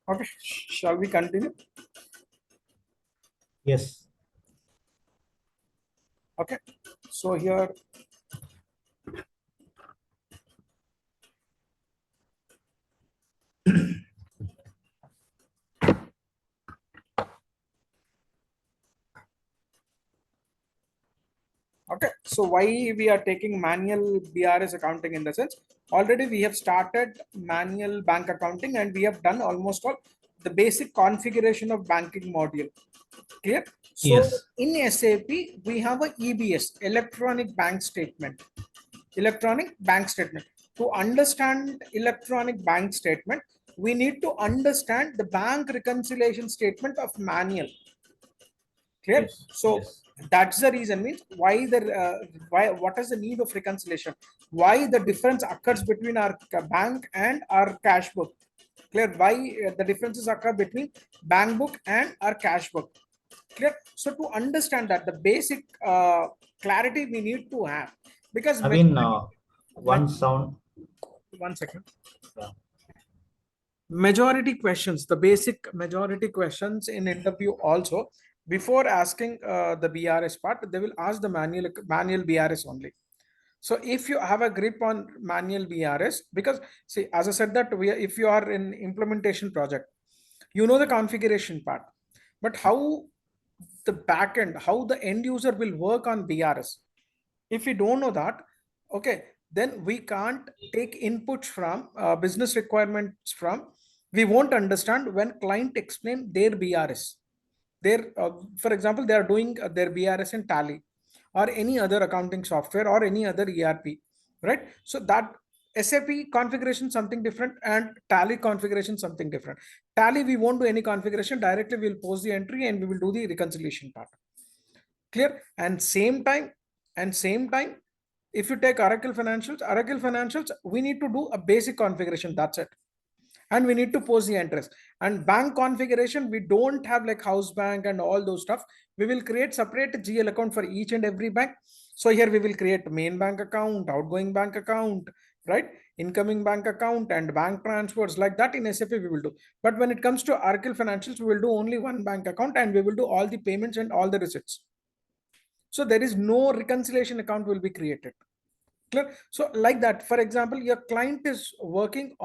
Okay, shall we continue? Yes. Okay, so here okay, so why we are taking manual BRS accounting in the sense already we have started manual bank accounting and we have done almost all the basic configuration of banking module. Clear? So Yes. in SAP we have a EBS, electronic bank statement. Electronic bank statement. To understand electronic bank statement, we need to understand the bank reconciliation statement of manual. Clear? Yes. So Yes. that's the reason means why the why what is the need of reconciliation? Why the difference occurs between our bank and our cash book? Clear? Why the differences occur between bank book and our cash book? Clear? So to understand that the basic clarity we need to have because I mean, one majority, sound. 1 second. Yeah. Majority questions, the basic majority questions in interview also, before asking the BRS part, they will ask the manual BRS only. So if you have a grip on manual BRS, because see, as I said that if you are in implementation project, you know the configuration part, but how the backend, how the end user will work on BRS. If we don't know that, okay, then we can't take inputs from business requirements from. We won't understand when client explain their BRS. Their, for example, they are doing their BRS in Tally or any other accounting software or any other ERP, right? So that SAP configuration something different and Tally configuration something different. Tally we won't do any configuration directly. We'll post the entry and we will do the reconciliation part. Clear? And same time, if you take Oracle financials, we need to do a basic configuration. That's it. And we need to post the entries. And bank configuration, we don't have like house bank and all those stuff. We will create separate GL account for each and every bank. So here we will create main bank account, outgoing bank account, right? Incoming bank account and bank transfers like that in SAP we will do. But when it comes to Oracle financials, we will do only one bank account and we will do all the payments and all the receipts. So there is no reconciliation account will be created. Clear? So like that, for example, your client is working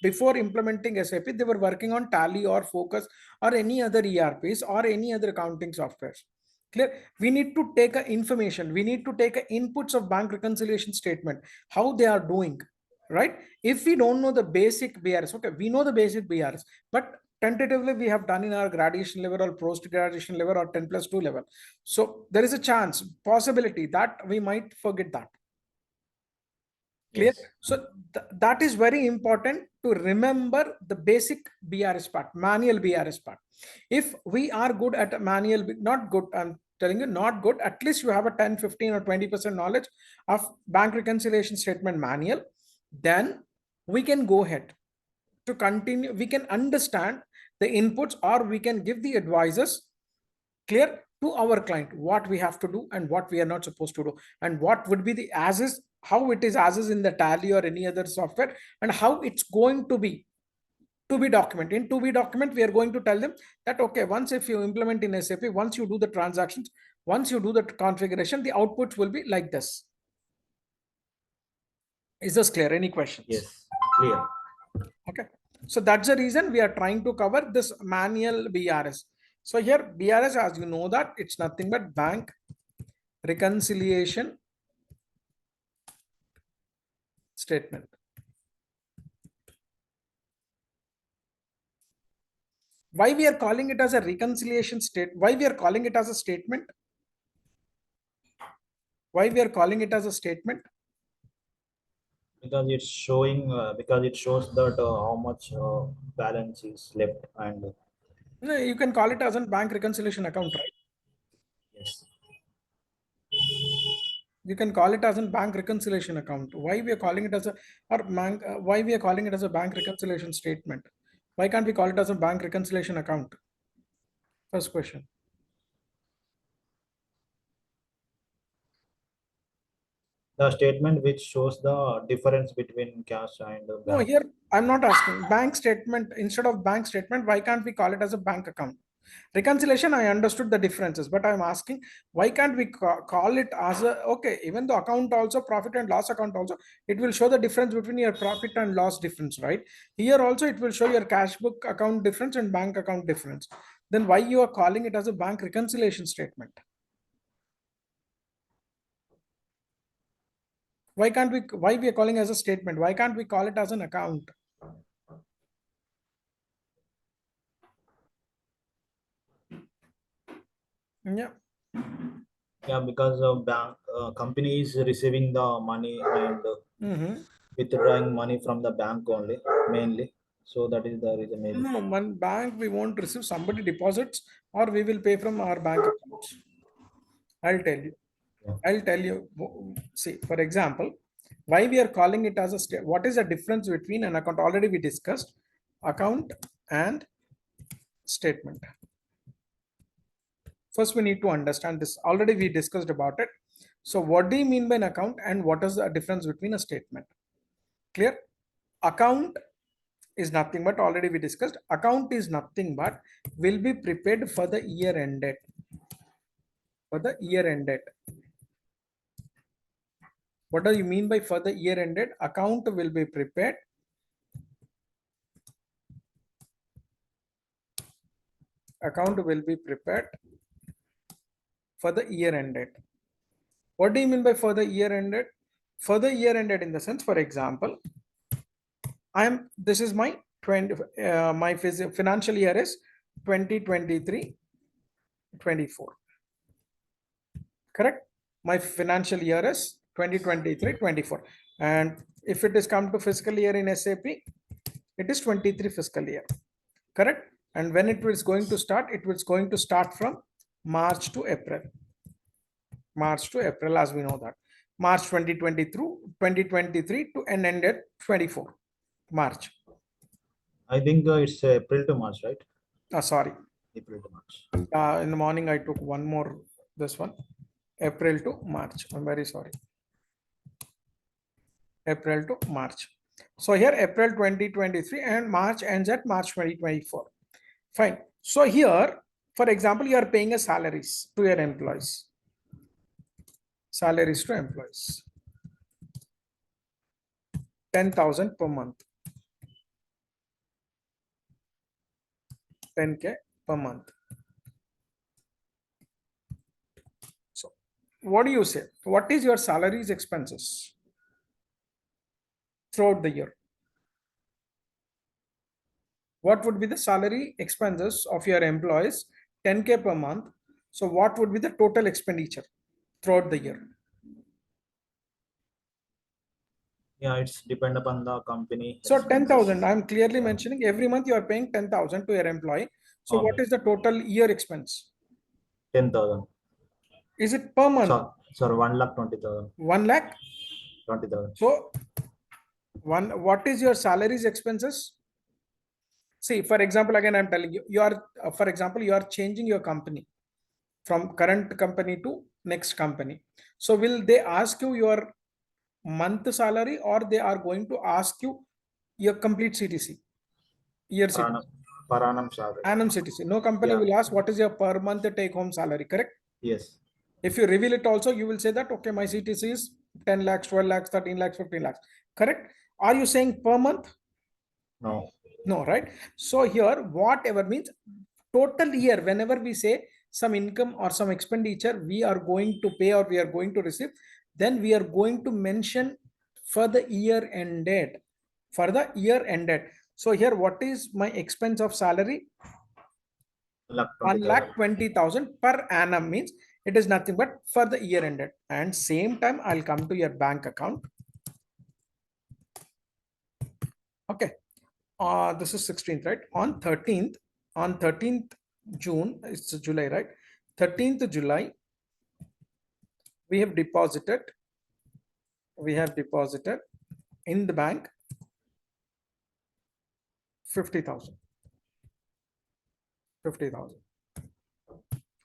before implementing SAP, they were working on Tally or Focus or any other ERPs or any other accounting softwares. Clear? We need to take a information. We need to take a inputs of bank reconciliation statement, how they are doing, right? If we don't know the basic BRS, okay, we know the basic BRS, but tentatively we have done in our graduation level or post graduation level or 10+2 level. So there is a chance, possibility that we might forget that. Clear? Yes. So that is very important to remember the basic BRS part, manual BRS part. If we are good at manual, not good, I'm telling you, not good, at least you have a 10, 15 or 20% knowledge of bank reconciliation statement manual, then we can go ahead to continue. We can understand the inputs or we can give the advices clear to our client what we have to do and what we are not supposed to do and what would be the as is, how it is as is in the Tally or any other software and how it's going to be document. In to be document we are going to tell them that okay, once if you implement in SAP, once you do the transactions, once you do the configuration, the outputs will be like this. Is this clear? Any questions? Yes. Clear. Okay, so that's the reason we are trying to cover this manual BRS. So here BRS, as you know, that it's nothing but bank reconciliation statement. Why we are calling it as a reconciliation state? Why we are calling it as a statement? Why we are calling it as a statement? Because it's showing. Because it shows that how much balance is left, and No, you can call it as a bank reconciliation account, right? yes. You can call it as a bank reconciliation account. Why we are calling it as a or bank? Why we are calling it as a bank reconciliation statement? Why can't we call it as a bank reconciliation account? First question. The statement which shows the difference between cash and No, bank. here I'm not asking bank statement. Instead of bank statement, why can't we call it as a bank account? Reconciliation, I understood the differences, but I'm asking why can't we call it as a, okay, even the account also, profit and loss account also, it will show the difference between your profit and loss difference, right? Here also it will show your cash book account difference and bank account difference. Then why you are calling it as a bank reconciliation statement? Why can't we, why we are calling as a statement? Why can't we call it as an account? Yeah. Yeah, because bank company is receiving the money and withdrawing money from the bank only mainly. So that is the reason maybe. No, one bank we won't receive, somebody deposits or we will pay from our bank accounts. I'll tell you. Yeah. I'll tell you. See, for example, why we are calling it as a state. What is the difference between an account? Already we discussed account and statement. First, we need to understand this. Already we discussed about it. So, what do you mean by an account and what is the difference between a statement? Clear? Account is nothing but, already we discussed, account is nothing but will be prepared for the year ended. For the year ended. What do you mean by for the year ended? Account will be prepared. Account will be prepared for the year ended. What do you mean by for the year ended? For the year ended in the sense, for example, this is my 20, my financial year is 2023-24. Correct? My financial year is 2023-24. And if it is come to fiscal year in SAP, it is 23 fiscal year. Correct? And when it was going to start, it was going to start from March to April. March to April, as we know that. March 2023 to and ended 24 March. I think it's April to March, right? Sorry. April to March. In the morning, I took one more, this one, April to March. I'm very sorry. April to March. So here April 2023 and March ends at March 2024. Fine. So here, for example, you are paying a salaries to your employees. Salaries to employees. 10,000 per month. 10K per month. So what do you say? What is your salaries expenses throughout the year? What would be the salary expenses of your employees? 10K per month. So what would be the total expenditure throughout the year? Yeah, it's depend upon the company So expenses. 10,000, I'm clearly Yeah. mentioning every month you are paying 10,000 to your employee. So what Okay. is the total year expense? 10,000. Is it per month? Sorry, 1,20,000. 1 lakh? 20,000. So what is your salaries expenses? See, for example, again, I'm telling you, for example, you are changing your company from current company to next company. So will they ask you your month salary or they are going to ask you your complete CTC, year Per CTC, annum, per annum salary. annum CTC? No company Yeah. will ask what is your per month take home salary, correct? Yes. If you reveal it also, you will say that, okay, my CTC is 10 lakhs, 12 lakhs, 13 lakhs, 15 lakhs, correct? Are you saying per month? No. No, right? So here, whatever means total year, whenever we say some income or some expenditure we are going to pay or we are going to receive, then we are going to mention for the year ended. For the year ended. So here, what is my expense of salary? 1 1,20,000. lakh 20,000 per annum means it is nothing but for the year ended. And same time, I'll come to your bank account. Okay. This is 16th, right? On 13th June, it's July, right? 13th July, we have deposited in the bank 50,000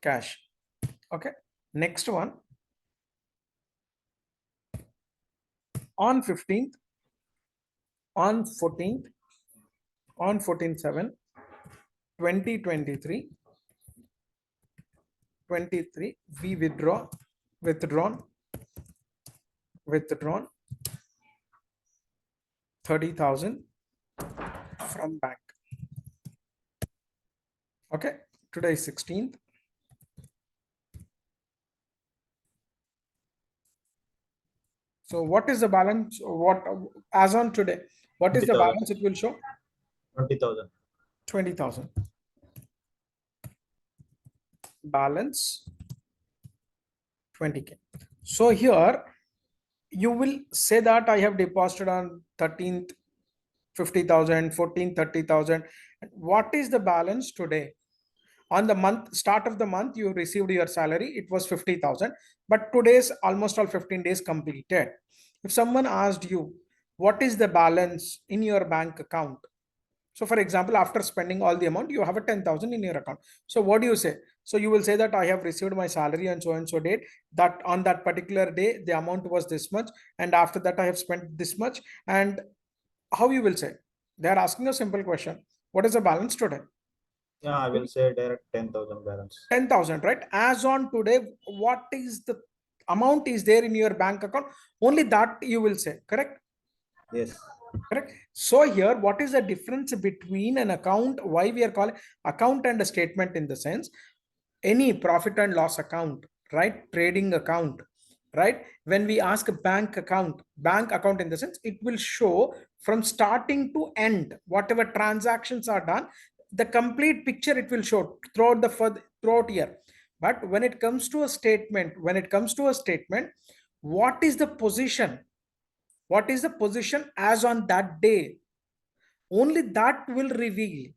cash. Okay. Next one, on 15th, on 14th, on 14/7, 2023, 23, we withdrawn 30,000 from bank. Okay, today is 16th. So what is the balance? What as on today? What is the 20,000. balance it will show? 20,000. 20,000. Balance 20K. So here you will say that I have deposited on 13th 50,000, 14th 30,000. What is the balance today? On the month start of the month, you received your salary. It was 50,000, but today's almost all 15 days completed. If someone asked you what is the balance in your bank account, so for example, after spending all the amount, you have a 10,000 in your account. So what do you say? So you will say that I have received my salary on so and so date, that on that particular day the amount was this much, and after that I have spent this much. And how you will say? They are asking a simple question: what is the balance today? Yeah, I will say direct 10,000 balance. 10,000, right? As on today, what is the amount is there in your bank account? Only that you will say, correct? Yes. Correct. So here, what is the difference between an account? Why we are calling account and a statement? In the sense, any profit and loss account, right? Trading account, right? When we ask a bank account in the sense, it will show from starting to end, whatever transactions are done, the complete picture it will show throughout year. But when it comes to a statement, what is the position? What is the position as on that day? Only that will reveal.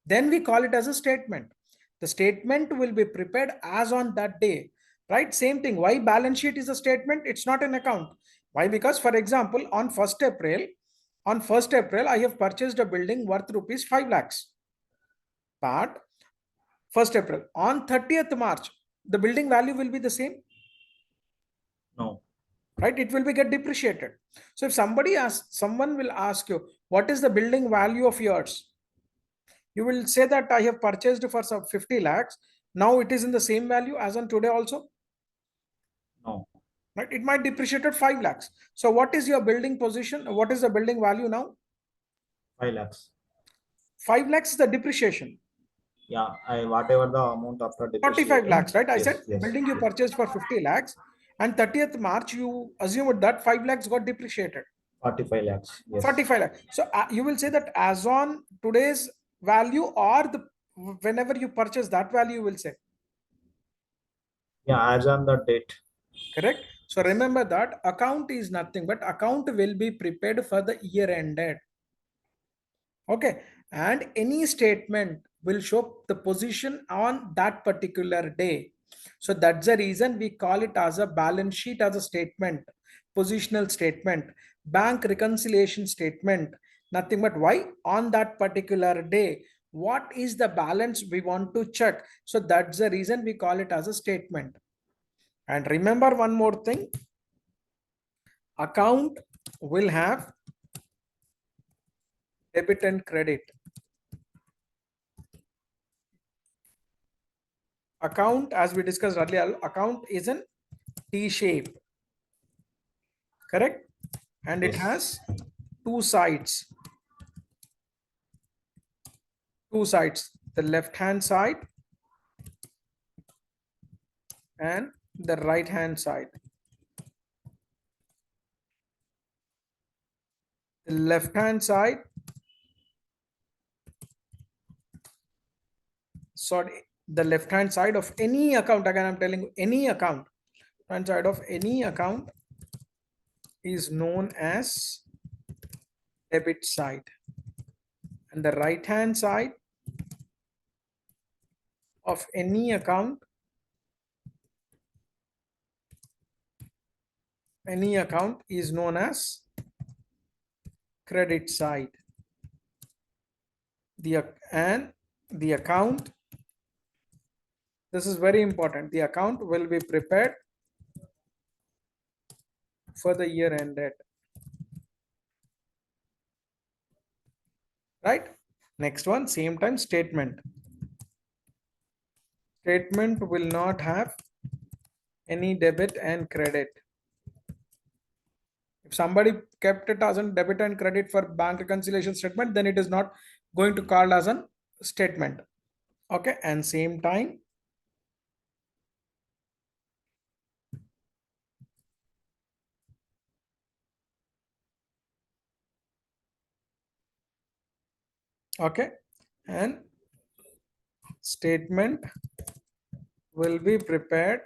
Then we call it as a statement. The statement will be prepared as on that day, right? Same thing. Why balance sheet is a statement? It's not an account. Why? Because for example, on 1st April, I have purchased a building worth rupees 5 lakhs. But 1st April, on 30th March, the building value will be the same. No. Right? It will be get depreciated. So if someone will ask you, what is the building value of yours? You will say that I have purchased for some 50 lakhs. Now it is in the same value as on today also. No. Right? It might depreciate at 5 lakhs. So what is your building position? What is the building value now? 5 lakhs. 5 lakhs is the depreciation. Yeah, I whatever the amount after 45 depreciating. lakhs, right? I Yes, said yes. building you purchased for 50 lakhs, and 30th March you assumed that 5 lakhs got depreciated. 45 lakhs. Yes. 45 lakhs. So you will say that as on today's value, or the whenever you purchase that value, you will say. Yeah, as on the date. Correct. So remember that account is nothing but account will be prepared for the year ended. Okay. And any statement will show the position on that particular day. So that's the reason we call it as a balance sheet, as a statement, positional statement, bank reconciliation statement. Nothing but why on that particular day, what is the balance we want to check. So that's the reason we call it as a statement. And remember one more thing, account will have debit and credit. Account, as we discussed earlier, account is an T shape, correct? And it Yes. has two sides. The left hand side and the right hand side. The left hand side, the left hand side of any account, again I'm telling you, any account, hand side of any account is known as debit side, and the right hand side of any account is known as credit side. The account, this is very important, the account will be prepared for the year ended. Right? Next one, same time statement. Statement will not have any debit and credit. If somebody kept it as a debit and credit for bank reconciliation statement, then it is not going to call as a statement. Okay, and same time okay, and statement will be prepared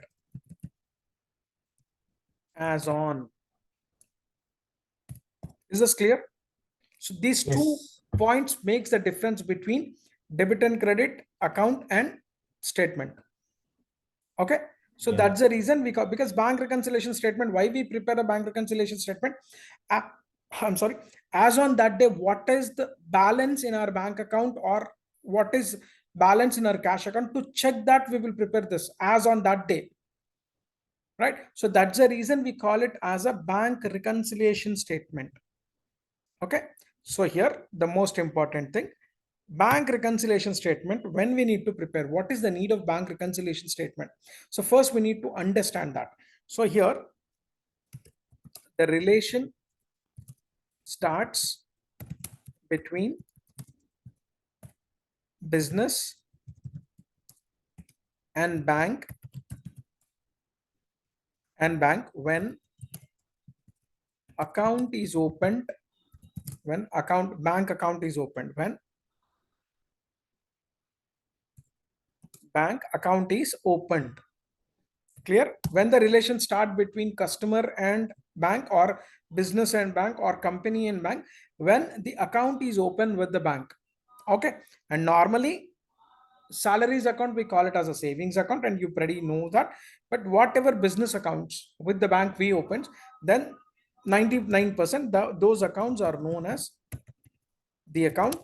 as on. Is this clear? So these two Yes. points makes the difference between debit and credit account and statement. Okay, so Yeah. that's the reason we call, because bank reconciliation statement, why we prepare a bank reconciliation statement, uh, I'm sorry, as on that day, what is the balance in our bank account or what is balance in our cash account, to check that we will prepare this as on that day, right? So that's the reason we call it as a bank reconciliation statement. Okay, so here the most important thing, bank reconciliation statement, when we need to prepare, what is the need of bank reconciliation statement? So first we need to understand that. So here the relation starts between business and bank when account is opened, when bank account is opened, when bank account is opened. Clear? When the relation start between customer and bank, or business and bank, or company and bank, when the account is open with the bank. Okay, and normally salaries account we call it as a savings account, and you pretty know that. But whatever business accounts with the bank we opens, then 99% those accounts are known as the account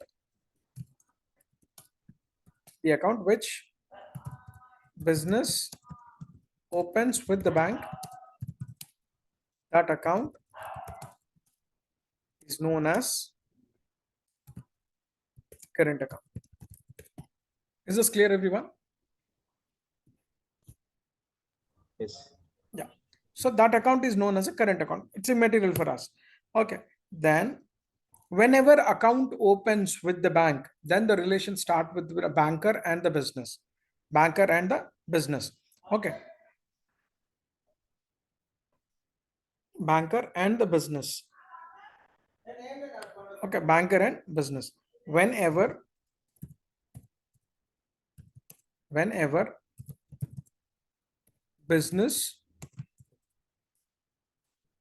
which business opens with the bank. That account is known as current account. Is this clear, everyone? Yes. Yeah. So that account is known as a current account. It's immaterial for us. Okay. Then whenever account opens with the bank, then the relation start with the banker and the business. Banker and the business. Okay. Banker and the business. Okay. Banker and business. Whenever business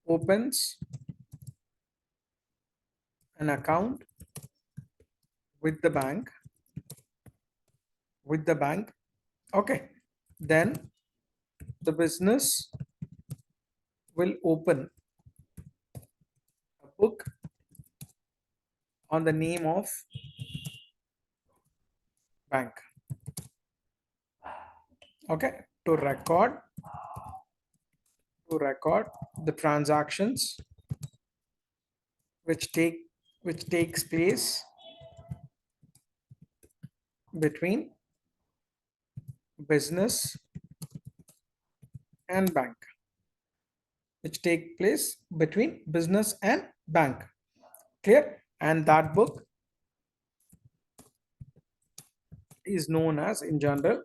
opens an account with the bank, okay, then the business will open a book on the name of bank. Okay, to record the transactions which takes place between business and bank, which take place between business and bank. Clear? And that book is known as, in general,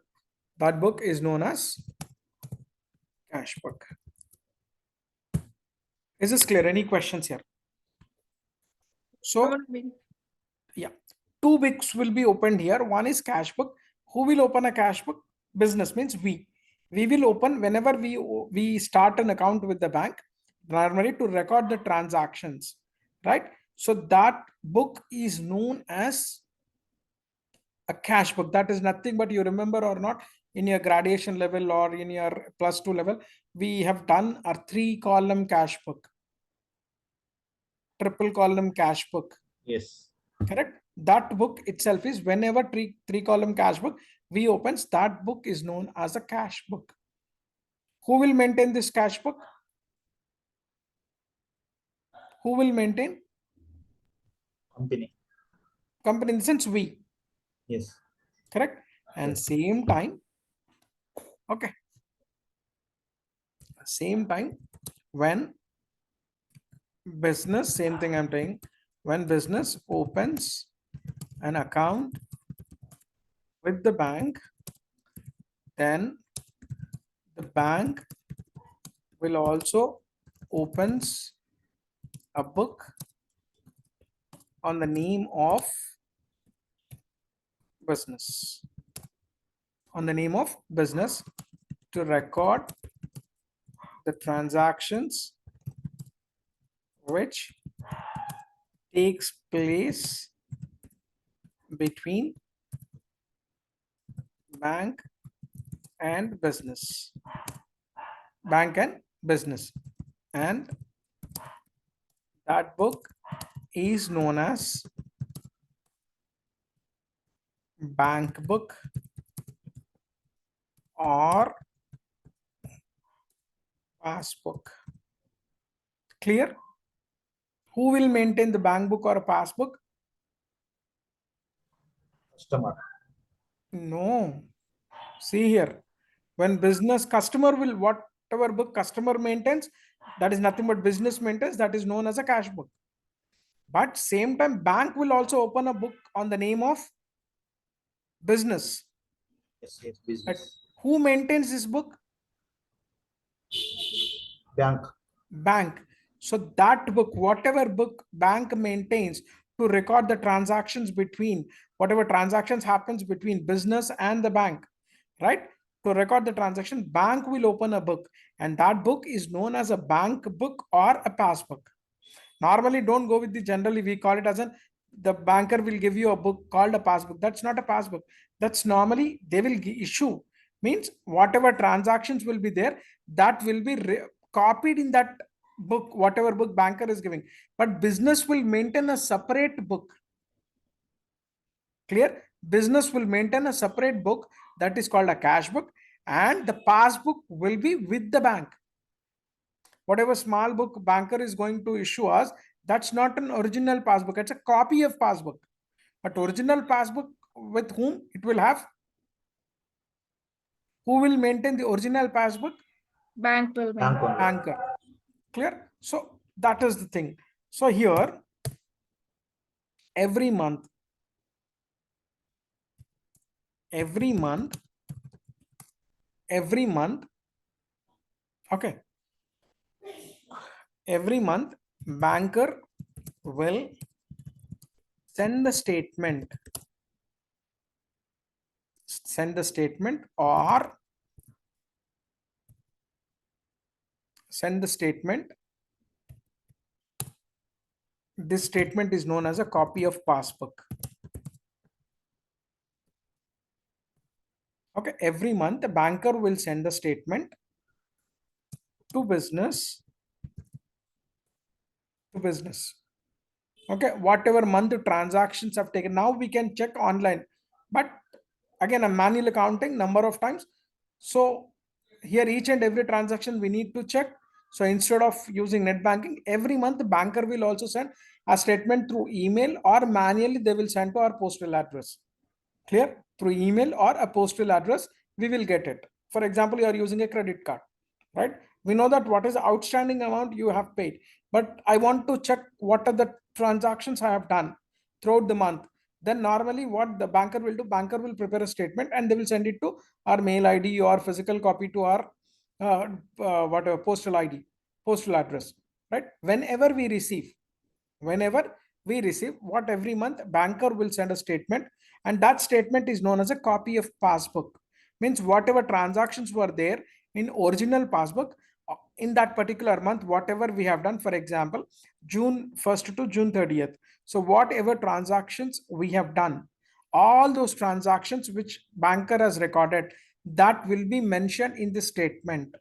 that book is known as cash book. Is this clear? Any questions here? So yeah, two books will be opened here. One is cash book. Who will open a cash book? Business, means we will open whenever we start an account with the bank, normally to record the transactions, right? So that book is known as a cash book. That is nothing but, you remember or not, in your graduation level or in your +2 level, we have done a 3-column cash book, triple column cash book. Yes. Correct? That book itself is, whenever three-column cash book we opens, that book is known as a cash book. Who will maintain this cash book? Who will maintain? Company. Company in the sense we. Yes. Correct? And Yes. same time, okay, same time when business, same thing I'm saying, when business opens an account with the bank, then the bank will also opens a book on the name of business, on the name of business, to record the transactions which takes place between bank and business, bank and business, and that book is known as bank book or passbook. Clear? Who will maintain the bank book or a passbook? Customer. No. See here, when business customer will, whatever book customer maintains, that is nothing but business maintains, that is known as a cash book. But same time, bank will also open a book on the name of business. Yes. Yes. But Business. who maintains this book? Bank. Bank. So that book, whatever book bank maintains to record the transactions between, whatever transactions happens between business and the bank, right? To record the transaction, bank will open a book, and that book is known as a bank book or a passbook. Normally, don't go with the generally, we call it as an, the banker will give you a book called a passbook. That's not a passbook. That's normally they will issue, means whatever transactions will be there, that will be copied in that book, whatever book banker is giving. But business will maintain a separate book. Clear? Business will maintain a separate book that is called a cash book, and the passbook will be with the bank. Whatever small book banker is going to issue us, that's not an original passbook, it's a copy of passbook. But original passbook, with whom it will have? Who will maintain the original passbook? Bank will Bank maintain. only. Banker. Clear? So that is the thing. So here, every month, every month, every month, okay, every month, banker will send the statement, send the statement or send the statement. This statement is known as a copy of passbook. Okay, every month the banker will send the statement to business, to business. Okay, whatever month the transactions have taken, now we can check online, but again a manual accounting number of times. So here each and every transaction we need to check. So instead of using net banking, every month the banker will also send a statement through email, or manually they will send to our postal address. Clear? Through email or a postal address, we will get it. For example, you are using a credit card, right? We know that what is the outstanding amount you have paid, but I want to check what are the transactions I have done throughout the month. Then normally what the banker will do, banker will prepare a statement and they will send it to our mail ID or physical copy to our whatever postal ID, postal address, right? Whenever we receive, what every month banker will send a statement, and that statement is known as a copy of passbook. Means whatever transactions were there in original passbook in that particular month, whatever we have done, for example, June 1st to June 30th. So whatever transactions we have done, all those transactions which banker has recorded, that will be mentioned in the statement.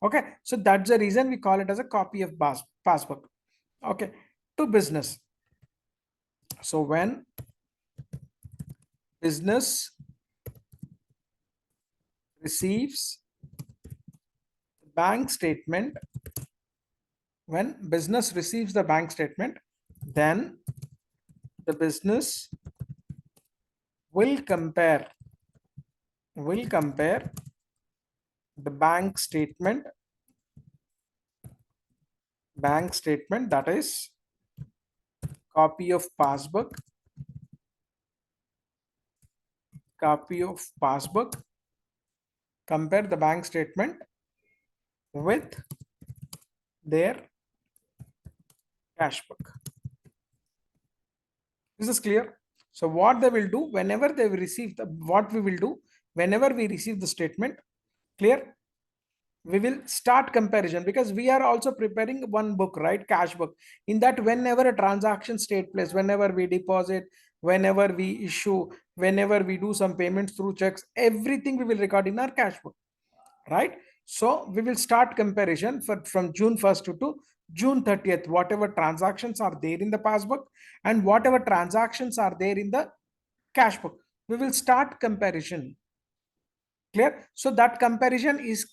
Okay, so that's the reason we call it as a copy of passbook. Okay, to business. So when business receives the bank statement when business receives the bank statement, then the business will compare the bank statement, that is copy of passbook, compare the bank statement with their cash book. Is this clear? So what they will do whenever they will receive what we will do whenever we receive the statement, clear? We will start comparison, because we are also preparing one book, right? Cash book. In that, whenever a transaction take place, whenever we deposit, whenever we issue, whenever we do some payments through checks, everything we will record in our cash book, right? So we will start comparison from June 1st to June 30th, whatever transactions are there in the passbook and whatever transactions are there in the cash book, we will start comparison. Clear? So that comparison is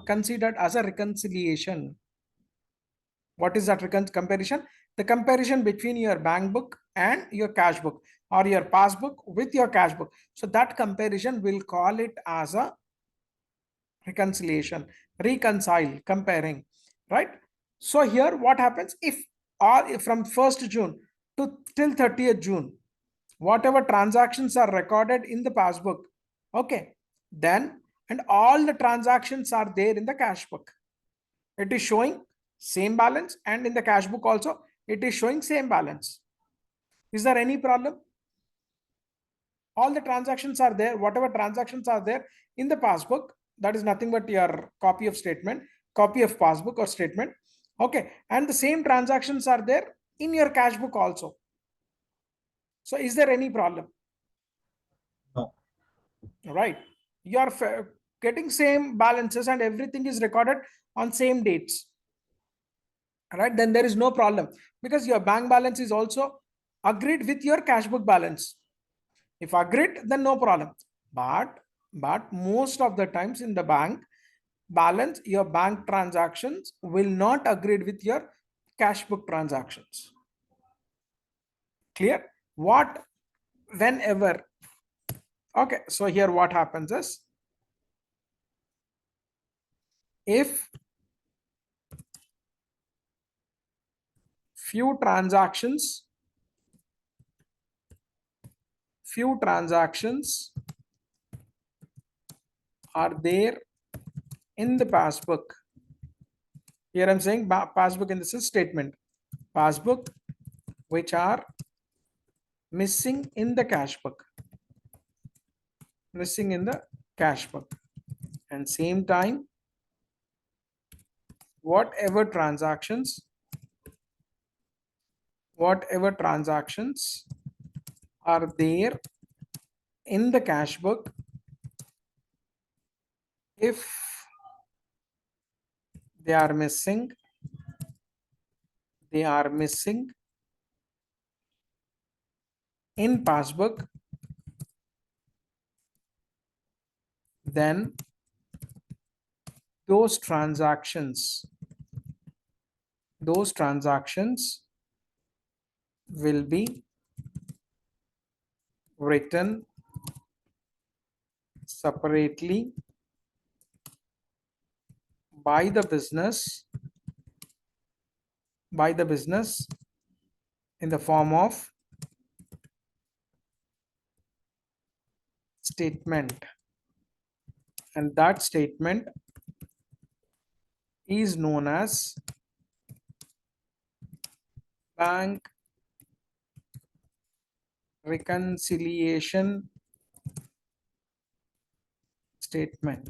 considered as a reconciliation. What is that comparison? The comparison between your bank book and your cash book, or your passbook with your cash book. So that comparison, will call it as a reconciliation, reconcile, comparing, right? So here what happens, if all from 1st June to till 30th June, whatever transactions are recorded in the passbook, okay, then, and all the transactions are there in the cash book, it is showing same balance, and in the cash book also it is showing same balance. Is there any problem? All the transactions are there, whatever transactions are there in the passbook, that is nothing but your copy of statement, copy of passbook or statement, okay, and the same transactions are there in your cash book also. So is there any problem? No. Right, you are getting same balances and everything is recorded on same dates, right? Then there is no problem, because your bank balance is also agreed with your cash book balance. If agreed, then no problem. But most of the times in the bank balance, your bank transactions will not agree with your cash book transactions. Clear? What, whenever, okay, so here what happens is, if few transactions are there in the passbook, here I'm saying passbook in this is statement, passbook which are missing in the cash book, and same time whatever transactions are there in the cash book, if they are missing in passbook, then those transactions will be written separately by the business in the form of statement, and that statement is known as bank reconciliation statement.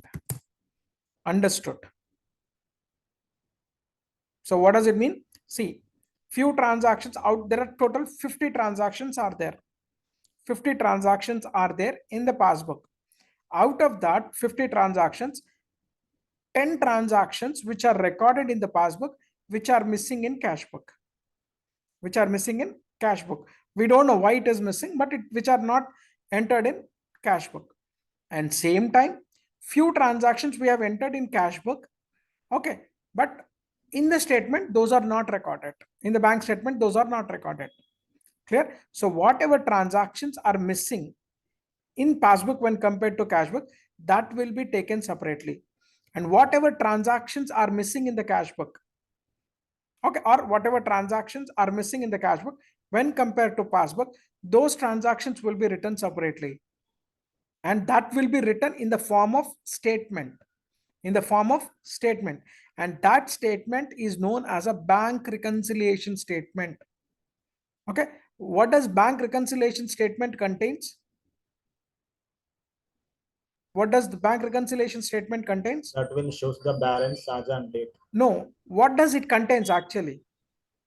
Understood? So what does it mean? See, few transactions out there, are total 50 transactions are there. 50 transactions are there in the passbook. Out of that 50 transactions, 10 transactions which are recorded in the passbook, which are missing in cash book. We don't know why it is missing, but which are not entered in cash book. And same time, few transactions we have entered in cash book, okay, but In the statement, those are not recorded. In the bank statement, those are not recorded. Clear? So whatever transactions are missing in passbook when compared to cash book, that will be taken separately. And whatever transactions are missing in the cash book, okay, or whatever transactions are missing in the cash book when compared to passbook, those transactions will be written separately. And that will be written in the form of statement. In the form of statement. And that statement is known as a bank reconciliation statement. Okay. What does bank reconciliation statement contains? What does the bank reconciliation statement contains? That will shows the balance as and date. No. What does it contains actually?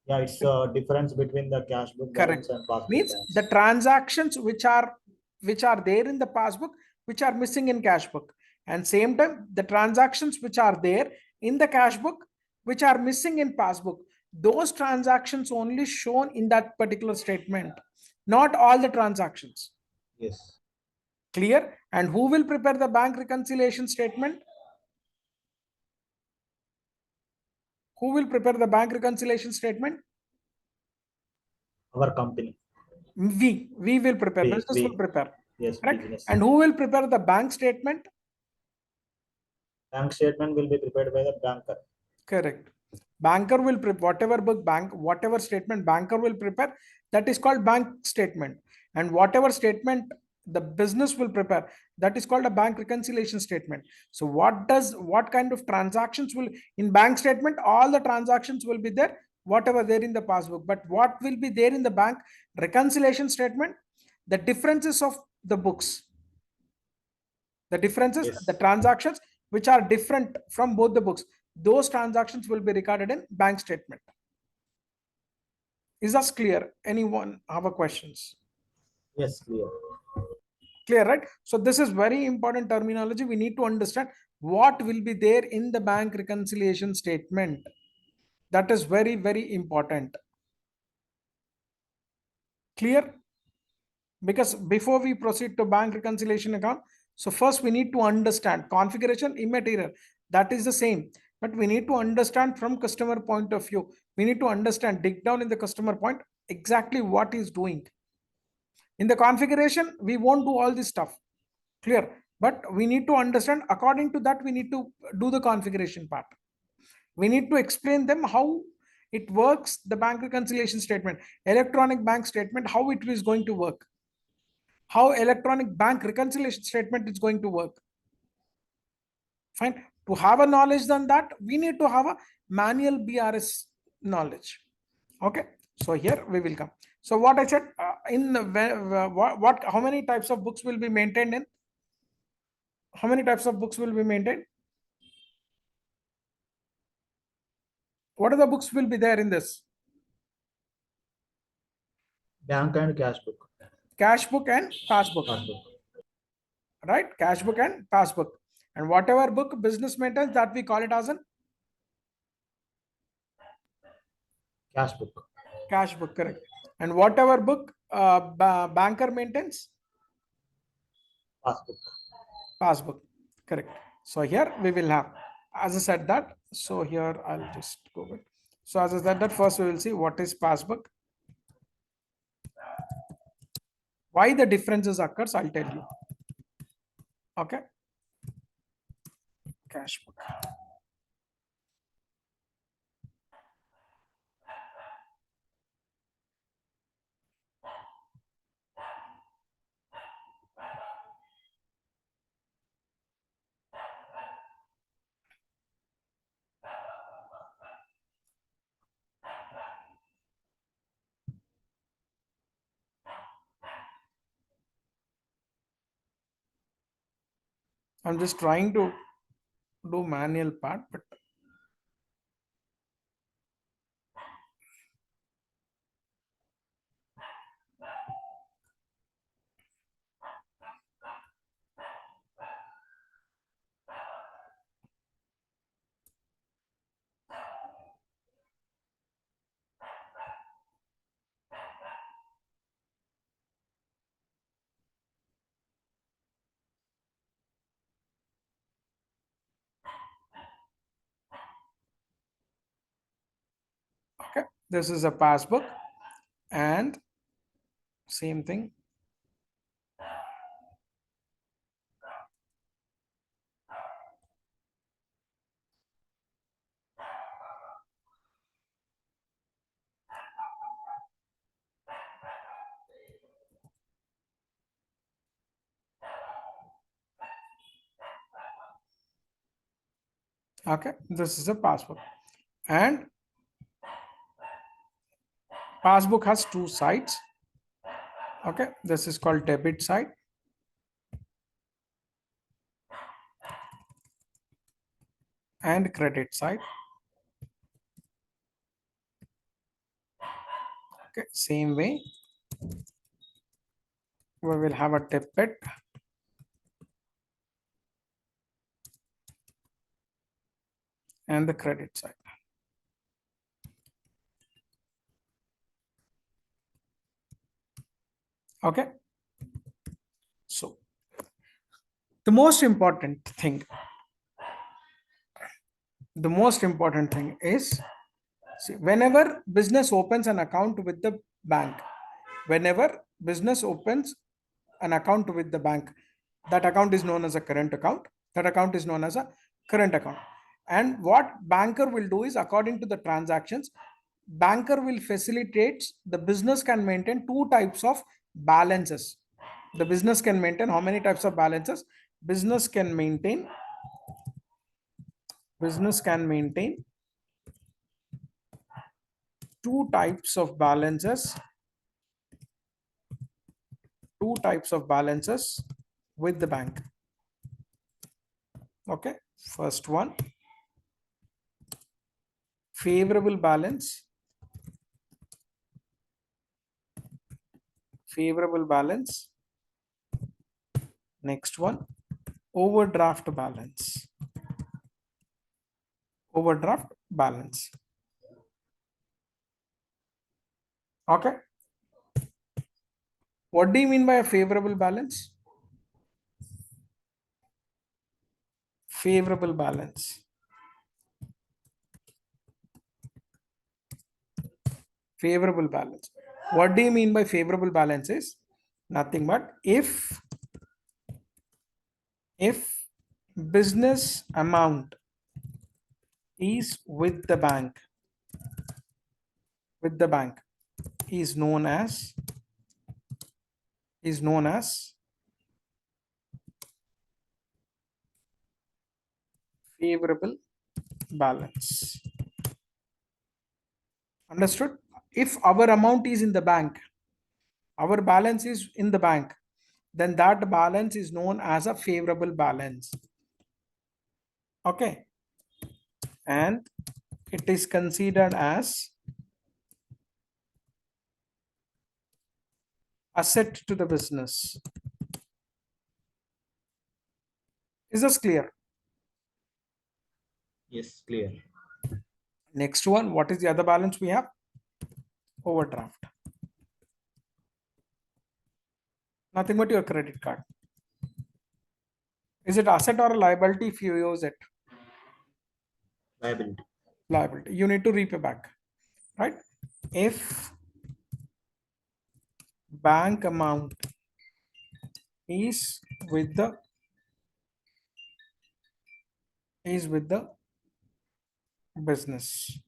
Yeah, it's a difference between the cash book Correct. balance and passbook Means balance. the transactions which are there in the passbook, which are missing in cash book. And same time, the transactions which are there in the cash book, which are missing in passbook, those transactions only shown in that particular statement, not all the transactions. Yes. Clear? And who will prepare the bank reconciliation statement? Who will prepare the bank reconciliation statement? Our company. We will prepare. Business will We. prepare. Yes, Correct? business. And who will prepare the bank statement? Bank statement will be prepared by the banker. Correct. Banker will prepare whatever book bank, whatever statement banker will prepare, that is called bank statement. And whatever statement the business will prepare, that is called a bank reconciliation statement. So what kind of transactions will in bank statement? All the transactions will be there, whatever there in the passbook. But what will be there in the bank reconciliation statement? The differences of the books, the differences, Yes. the transactions which are different from both the books, those transactions will be recorded in bank statement. Is that clear? Anyone have a questions? Yes, clear. Clear, right? So this is very important terminology. We need to understand what will be there in the bank reconciliation statement. That is very, very important. Clear? Because before we proceed to bank reconciliation account, so first we need to understand configuration immaterial, that is the same, but we need to understand from customer point of view. We need to understand, dig down in the customer point, exactly what he's doing. In the configuration, we won't do all this stuff. Clear? But we need to understand, according to that, we need to do the configuration part. We need to explain them how it works, the bank reconciliation statement, electronic bank statement, how it is going to work, how electronic bank reconciliation statement is going to work. Fine. To have a knowledge on that, we need to have a manual BRS knowledge. Okay. So here we will come. So what I said in what how many types of books will be maintained in? How many types of books will be maintained? What are the books will be there in this? Bank and cash book. Cash book and passbook. Passbook. Right? Cash book and passbook. And whatever book business maintains, that we call it as an Cash book. cash book, correct. And whatever book banker maintains, Passbook. passbook, correct. So here we will have, as I said that, so here I'll just go with. So as I said that, first we will see what is passbook. Why the differences occurs, I'll tell you. Okay. Cash book. I'm just trying to do manual part, but This is a passbook, and same thing. Okay, this is a passbook, and passbook has two sides. Okay, this is called debit side, and credit side. Okay, same way we will have a debit and the credit side. Okay, so the most important thing is, see, whenever business opens an account with the bank, whenever business opens an account with the bank, that account is known as a current account. That account is known as a current account. And what banker will do is, according to the transactions, banker will facilitate the business can maintain two types of balances. The business can maintain how many types of balances? Business can maintain two types of balances, with the bank. Okay, first one, favorable balance, next one, overdraft balance. Okay, what do you mean by a favorable balance? Favorable balance, what do you mean by favorable balance is nothing but if business amount is with the bank, is known as favorable balance. Understood? If our amount is in the bank, our balance is in the bank, then that balance is known as a favorable balance. Okay, and it is considered as asset to the business. Is this clear? Yes, clear. Next one, what is the other balance we have? Overdraft. Nothing but your credit card. Is it asset or a liability if you use it? Liability. Liability. You need to repay back, right? If bank amount is with the business,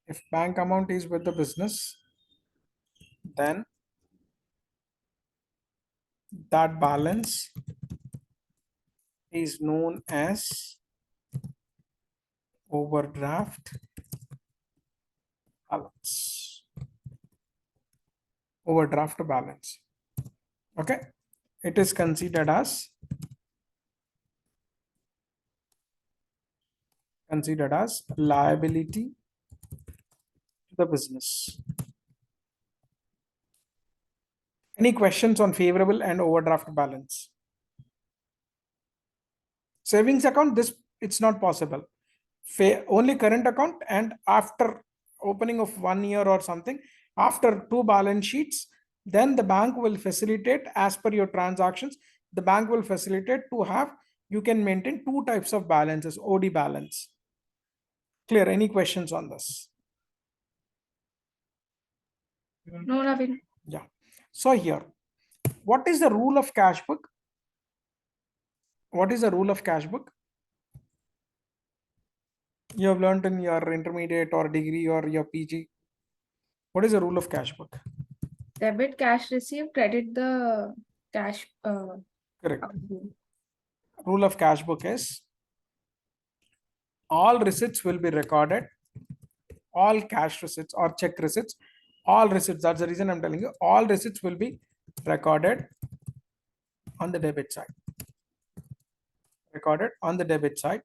if bank amount is with the business, then that balance is known as overdraft balance. Okay, it is considered as liability to the business. Any questions on favorable and overdraft balance? Savings account, this it's not possible. Only current account, and after opening of 1 year or something, after two balance sheets, then the bank will facilitate, as per your transactions, the bank will facilitate to have, you can maintain two types of balances, OD balance. Clear? Any questions on this? No, Navin. Yeah. So here, what is the rule of cash book? What is the rule of cash book? You have learned in your intermediate or degree or your PG. What is the rule of cash book? Debit cash received, credit the cash. Correct. Rule of cash book is all receipts will be recorded, all cash receipts or check receipts, all receipts. That's the reason I'm telling you, all receipts will be recorded on the debit side. Recorded on the debit side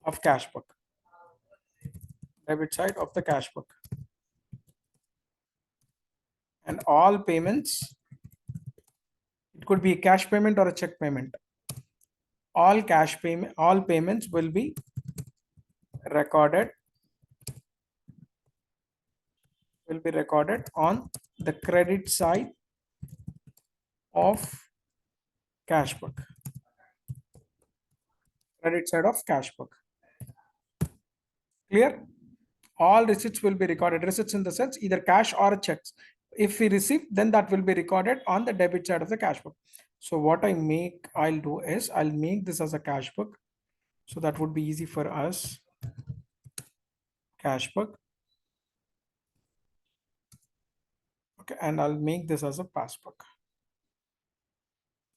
of cash book. Debit side of the cash book. And all payments, it could be a cash payment or a check payment. All cash payment, all payments will be recorded on the credit side of cash book. Credit side of cash book. Clear? All receipts will be recorded. Receipts in the sense either cash or checks. If we receive, then that will be recorded on the debit side of the cash book. So what I'll do is I'll make this as a cash book. So that would be easy for us. Cash book. Okay, and I'll make this as a passbook.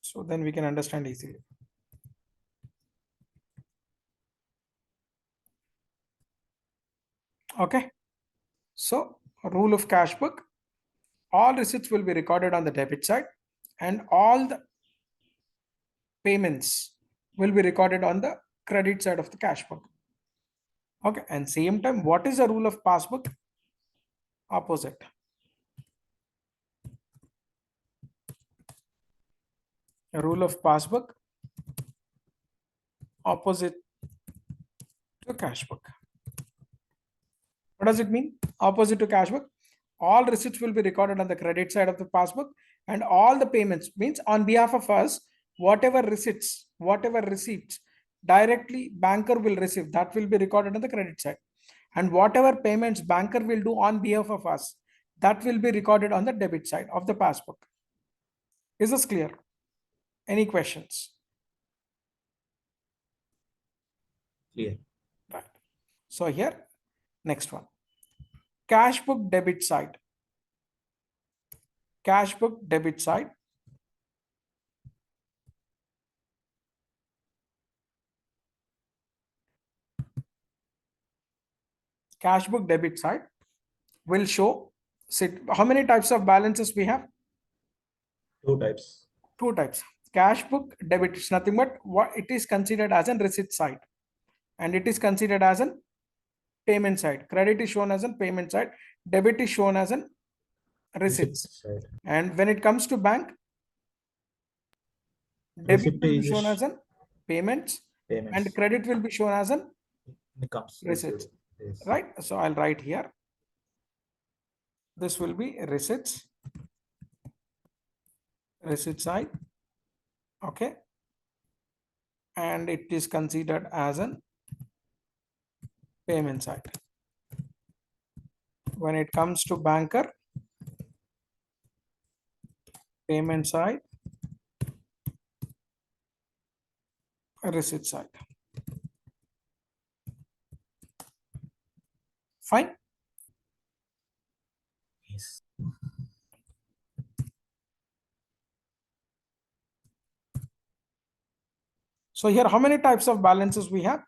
So then we can understand easily. Okay. So rule of cash book, all receipts will be recorded on the debit side and all the payments will be recorded on the credit side of the cash book. Okay, and same time, what is the rule of passbook? Opposite. A rule of passbook opposite to cash book. What does it mean? Opposite to cash book. All receipts will be recorded on the credit side of the passbook and all the payments means on behalf of us, whatever receipts directly banker will receive, that will be recorded on the credit side. And whatever payments banker will do on behalf of us, that will be recorded on the debit side of the passbook. Is this clear? Any questions? Clear. Right. So here, next one. Cash book debit side. Cash book debit side. Cash book debit side will show, how many types of balances we have? Two types. Two types. Cash book debit is nothing but what it is considered as a receipt side and it is considered as a payment side. Credit is shown as a payment side, debit is shown as a receipts. Side. And when it comes to bank, debit Receipt will be is shown as a payments and credit will be shown as a incomes. receipts. Yes. Right? So I'll write here. This will be receipts. Receipt side. Okay. And it is considered as a payment side. When it comes to banker, payment side, receipt side. Fine. Yes. So here, how many types of balances we have?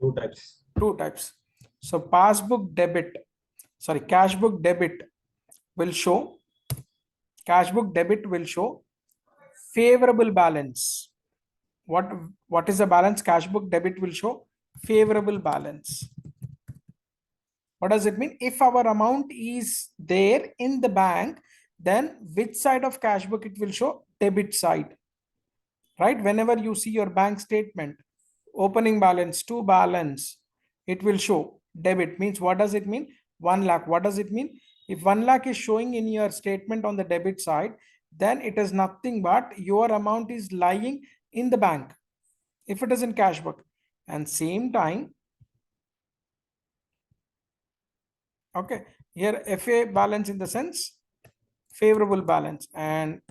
Two types. Two types. So passbook debit, sorry, cash book debit will show, cash book debit will show favorable balance. What is the balance? Cash book debit will show favorable balance. What does it mean? If our amount is there in the bank, then which side of cash book it will show? Debit side. Right? Whenever you see your bank statement, opening balance, to balance, it will show debit. Means what does it mean? 1 lakh. What does it mean? If 1 lakh is showing in your statement on the debit side, then it is nothing but your amount is lying in the bank. If it is in cash book. And same time, Okay, here FA balance in the sense favorable balance, and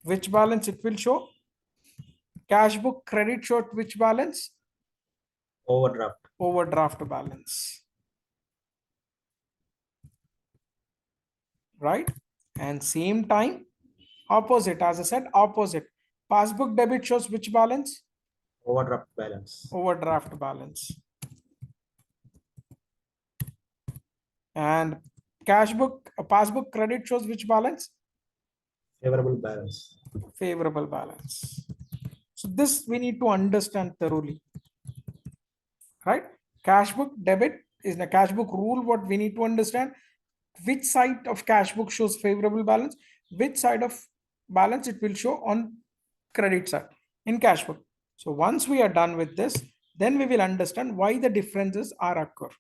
which balance it will show? Cash book credit showed which balance? Overdraft. Overdraft balance, right? And same time, opposite, as I said, opposite. Passbook debit shows which balance? Overdraft balance. Overdraft balance. And cash book, passbook credit shows which balance? Favorable balance. Favorable balance. So this we need to understand thoroughly, right? Cash book debit is the cash book rule. What we need to understand, which side of cash book shows favorable balance, which side of balance it will show on credit side in cash book. So once we are done with this, then we will understand why the differences are occur.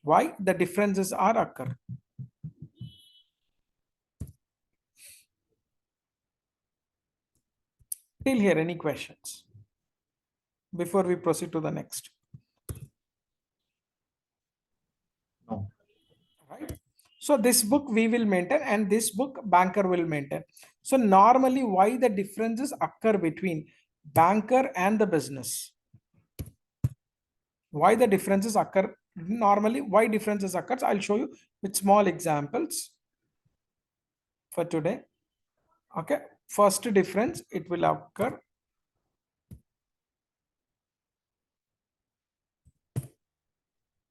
Why the differences are occur. Till here, any questions before we proceed to the next? No. Right? So this book we will maintain and this book banker will maintain. So normally why the differences occur between banker and the business? Why the differences occur? Normally why differences occurs? I'll show you with small examples for today. Okay. First difference, it will occur.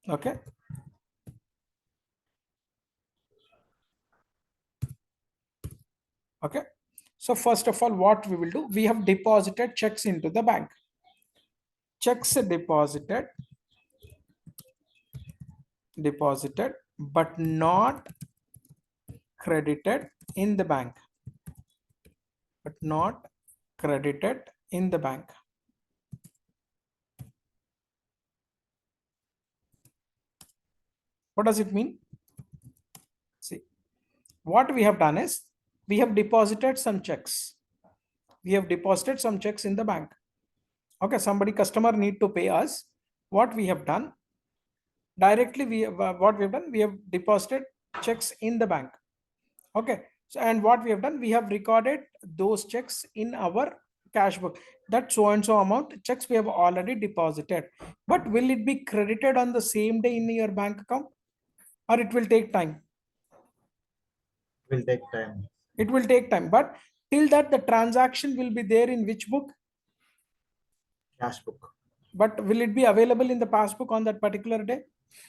Okay. Okay. So first of all, what we will do, we have deposited checks into the bank. Checks deposited, but not credited in the bank. But not credited in the bank. What does it mean? See, what we have done is we have deposited some checks. We have deposited some checks in the bank. Okay, somebody customer need to pay us. What we have done directly, what we have done, we have deposited checks in the bank. Okay, so and what we have done, we have recorded those checks in our cash book. That so and so amount checks we have already deposited. But will it be credited on the same day in your bank account, or it will take time? Will take time. It will take time, but till that the transaction will be there in which book? Cash book. But will it be available in the passbook on that particular day?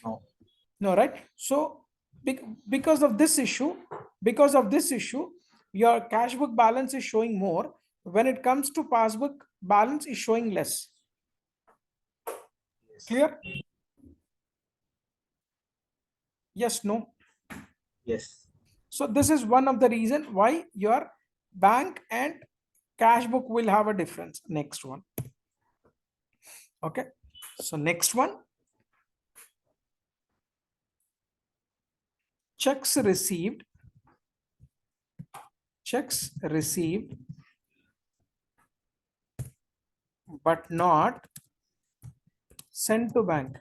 No. No, right? So because of this issue, your cash book balance is showing more. When it comes to passbook, balance is showing less. Yes. Clear? Yes, no? Yes. So this is one of the reason why your bank and cash book will have a difference. Next one. Okay. So next one. Checks received but not sent to bank.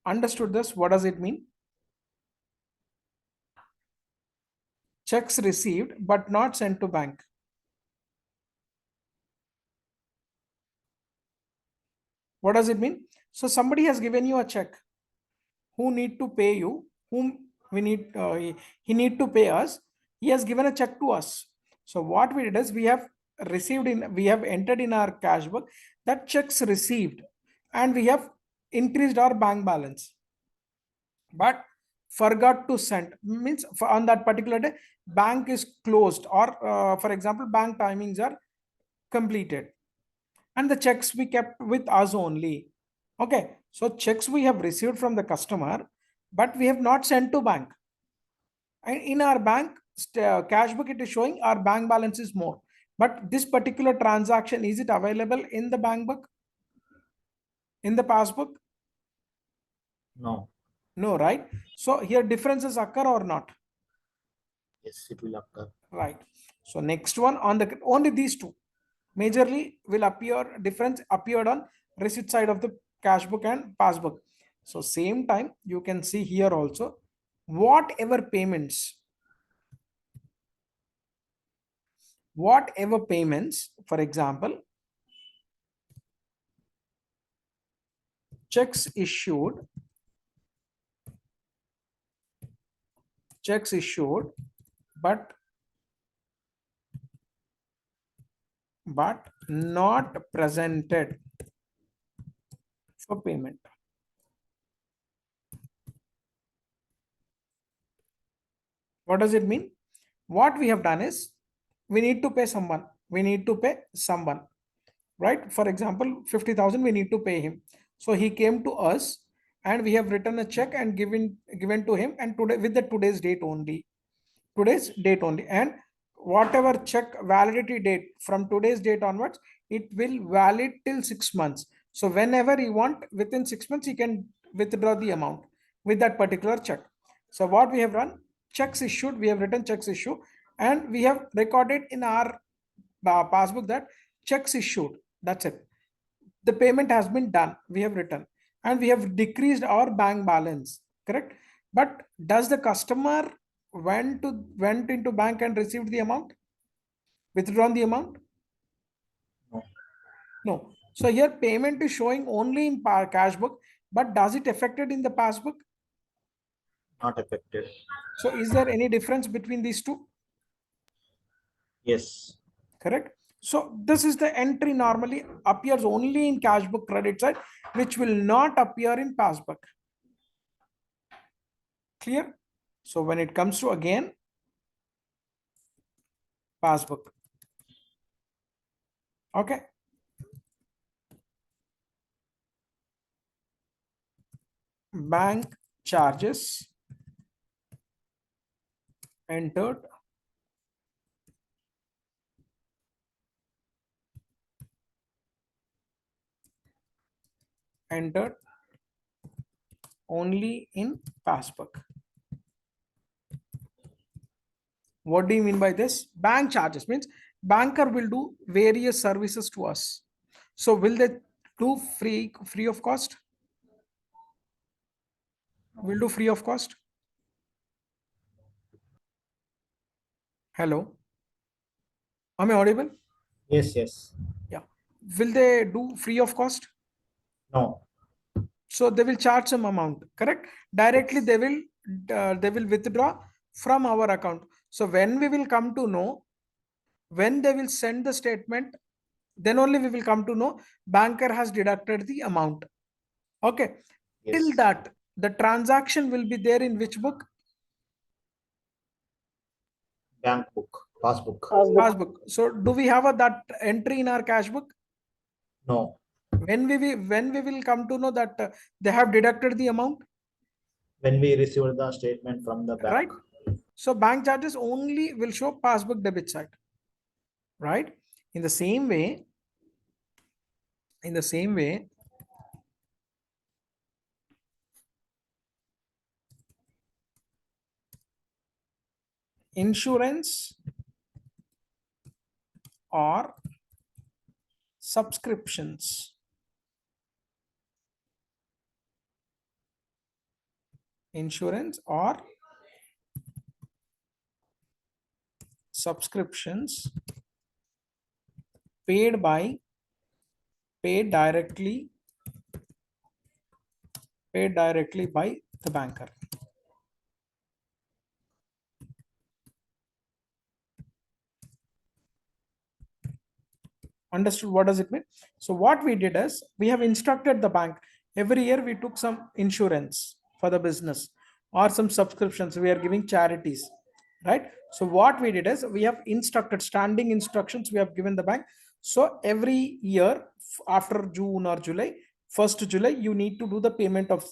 Understood this? What does it mean? Checks received but not sent to bank. What does it mean? So somebody has given you a check. Who need to pay you? Whom we need? He need to pay us. He has given a check to us. So what we did is we have entered in our cash book that checks received, and we have increased our bank balance, but forgot to send. Means on that particular day bank is closed, or for example bank timings are completed, and the checks we kept with us only. Okay, so checks we have received from the customer, but we have not sent to bank. And in our bank cash book, it is showing our bank balance is more. But this particular transaction, is it available in the bank book, in the passbook? No. No, right? So here differences occur or not? Yes, it will occur. Right. So next one, on the only these two majorly will appear, difference appeared on receipt side of the cash book and passbook. So same time, you can see here also, whatever payments, for example, checks issued, but not presented for payment. What does it mean? What we have done is, we need to pay someone. Right? For example, 50,000 we need to pay him. So he came to us and we have written a check and given to him, and today with the today's date only, and whatever check validity date from today's date onwards, it will valid till 6 months. So whenever he want, within 6 months, he can withdraw the amount with that particular check. So what we have run, checks issued, we have written checks issue, and we have recorded in our passbook that checks issued, that's it. The payment has been done, we have written, and we have decreased our bank balance, correct? But does the customer went into bank and received the amount, withdrawn the amount? No, No. So here payment is showing only in cash book, but does it affected in the passbook? not affected. So is there any difference between these two? Yes. Correct. So this is the entry normally appears only in cash book credit side, which will not appear in passbook. Clear? So when it comes to again passbook, okay, bank charges entered, only in passbook. What do you mean by this? Bank charges means banker will do various services to us. So will they do free of cost? Will do free of cost? Hello, am I audible? Yes, yes. Yeah. Will they do free of cost? No. So they will charge some amount, correct? Directly they will withdraw from our account. So when we will come to know, when they will send the statement, then only we will come to know banker has deducted the amount. Okay. Yes. Till that, the transaction will be there in which book? Bank book, passbook. Passbook. So do we have that entry in our cash book? No. When we will come to know that they have deducted the amount, When we received the statement from the bank. right? So bank charges only will show passbook debit side, right? In the same way, insurance or subscriptions, subscriptions paid directly by the banker. Understood? What does it mean? So what we did is, we have instructed the bank, every year we took some insurance for the business or some subscriptions we are giving charities, right? So what we did is, we have instructed, standing instructions we have given the bank. So every year after June or July, 1st July, you need to do the payment of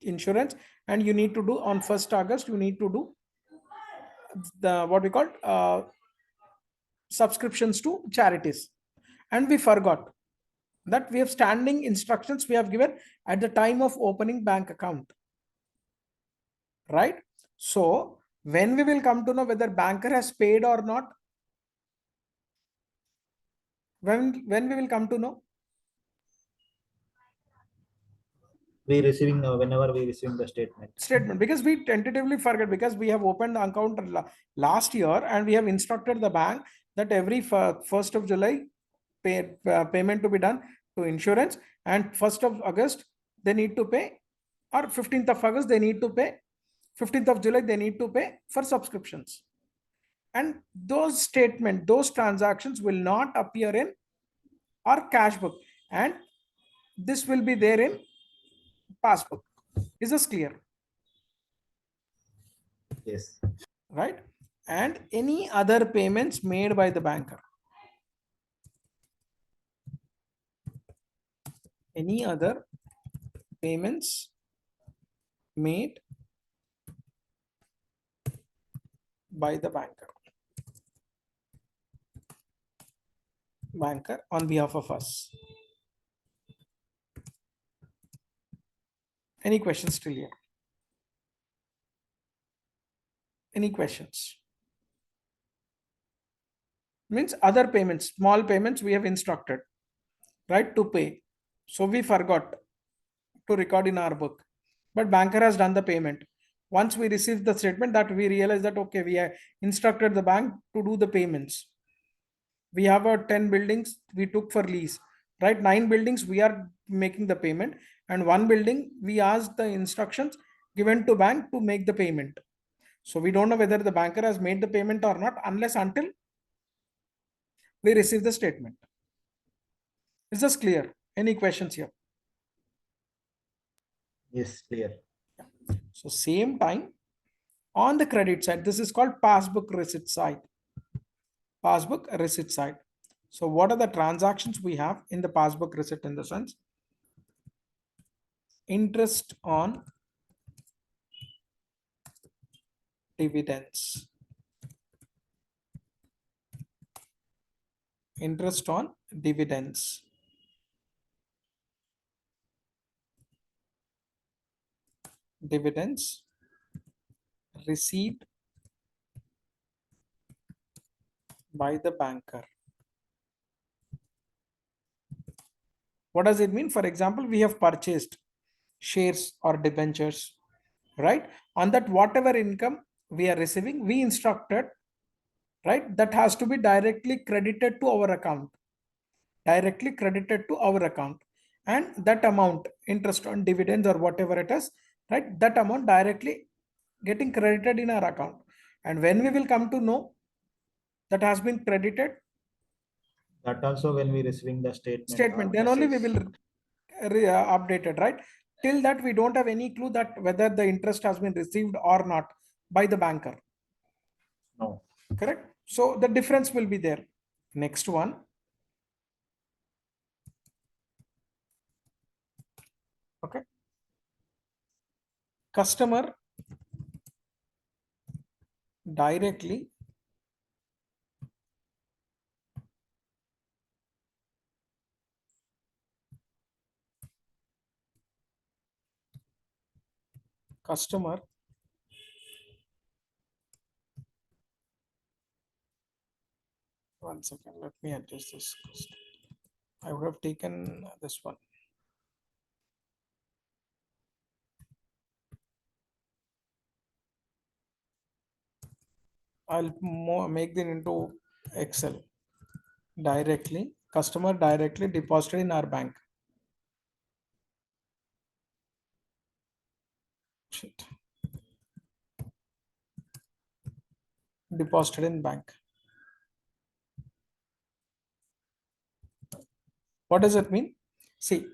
insurance, and you need to do on 1st August, you need to do the what we call subscriptions to charities. And we forgot that we have standing instructions we have given at the time of opening bank account, right? So when we will come to know whether banker has paid or not, when we will come to know? we receiving whenever we receive the statement. Because we tentatively forget, because we have opened the account last year and we have instructed the bank that every 1st of July payment to be done to insurance, and 1st of August they need to pay, or 15th of August they need to pay, 15th of July they need to pay for subscriptions. And those those transactions will not appear in our cash book, and this will be there in passbook. Is this clear? Yes. Right? And any other payments made by the banker. Any other payments made by the banker on behalf of us. Any questions still here? Any questions? Means other payments, small payments we have instructed, right, to pay. So we forgot to record in our book, but banker has done the payment. Once we receive the statement, that we realize that, okay, we have instructed the bank to do the payments. We have 10 buildings we took for lease, right? 9 buildings we are making the payment, and 1 building we asked the instructions given to bank to make the payment. So we don't know whether the banker has made the payment or not unless until we receive the statement. Is this clear? Any questions here? Yes, clear. So same time, on the credit side, this is called passbook receipt side. Passbook receipt side. So what are the transactions we have in the passbook receipt? In the sense, interest on dividends. Interest on dividends. Dividends received by the banker. What does it mean? For example, we have purchased shares or debentures, right? On that, whatever income we are receiving, we instructed, right? That has to be directly credited to our account. Directly credited to our account. And that amount, interest on dividends or whatever it is, right? That amount directly getting credited in our account. And when we will come to know that has been credited, That also when we receiving the statement, then only we message. will update it, right? Till that we don't have any clue that whether the interest has been received or not by the banker. No. Correct? So the difference will be there. Next one. Okay. Customer directly customer one second, let me adjust this. I would have taken this one. I'll make it into Excel. Directly, customer directly deposited in our bank. Shit. Deposited in bank. What does it mean? See,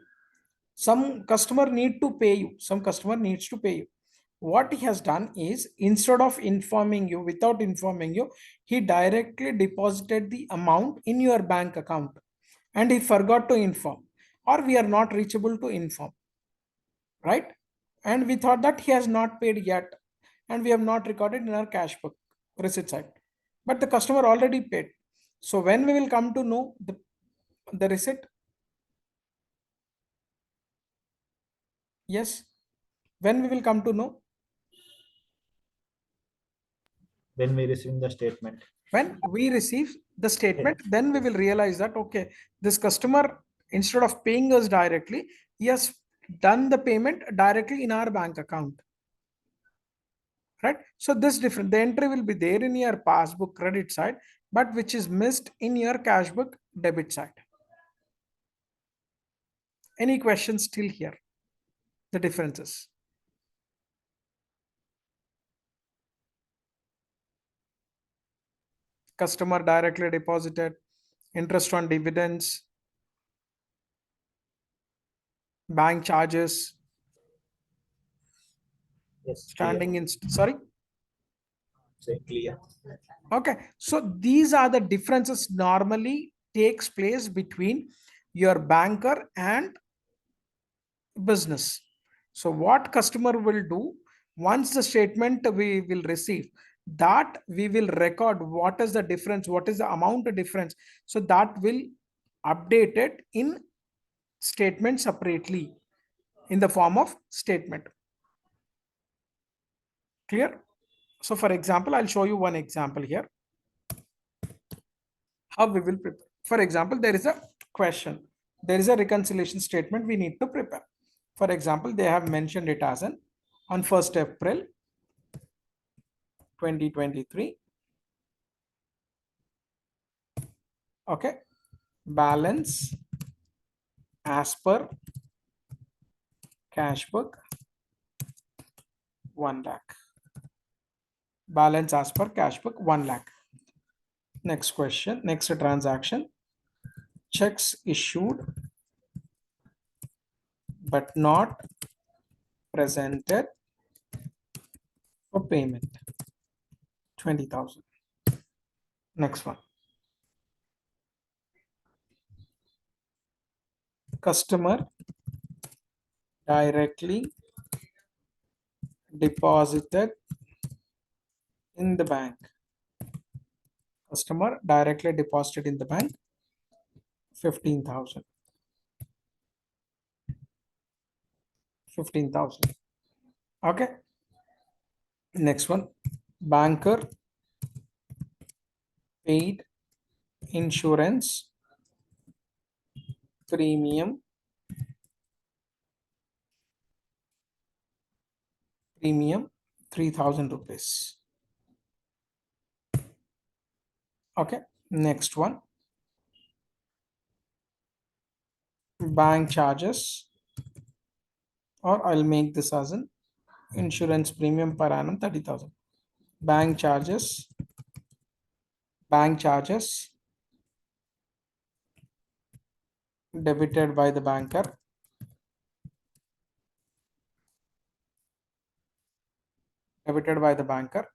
some customer need to pay you. Some customer needs to pay you. What he has done is, instead of informing you, without informing you, he directly deposited the amount in your bank account, and he forgot to inform, or we are not reachable to inform, right? And we thought that he has not paid yet, and we have not recorded in our cash book receipt side, but the customer already paid. So when we will come to know the receipt? Yes. When we will come to know? When we receive the statement. When we receive the statement, then we will realize that, okay, this customer, instead of paying us directly, he has done the payment directly in our bank account. Right? So this different, the entry will be there in your passbook credit side, but which is missed in your cash book debit side. Any questions still here? The differences. Customer directly deposited, interest on dividends, bank charges, Yes, standing clear. in, sorry. Say clear. Okay, so these are the differences normally takes place between your banker and business. So what customer will do, once the statement we will receive, that we will record what is the difference, what is the amount of difference. So that will update it in statement separately in the form of statement. Clear? So for example, I'll show you one example here. How we will prepare. For example, there is a question. There is a reconciliation statement we need to prepare. For example, they have mentioned it as an on 1st April 2023. Okay. Balance as per cash book 1 lakh. Balance as per cash book 1 lakh. Next question. Next transaction. Checks issued but not presented for payment 20,000. Next one. Customer directly deposited in the bank. Customer directly deposited in the bank 15,000. 15,000. Okay. Next one. Banker paid insurance premium 3,000 rupees. Okay. Next one. Bank charges, or I'll make this as an insurance premium per annum 30,000. Bank charges debited by the banker debited by the banker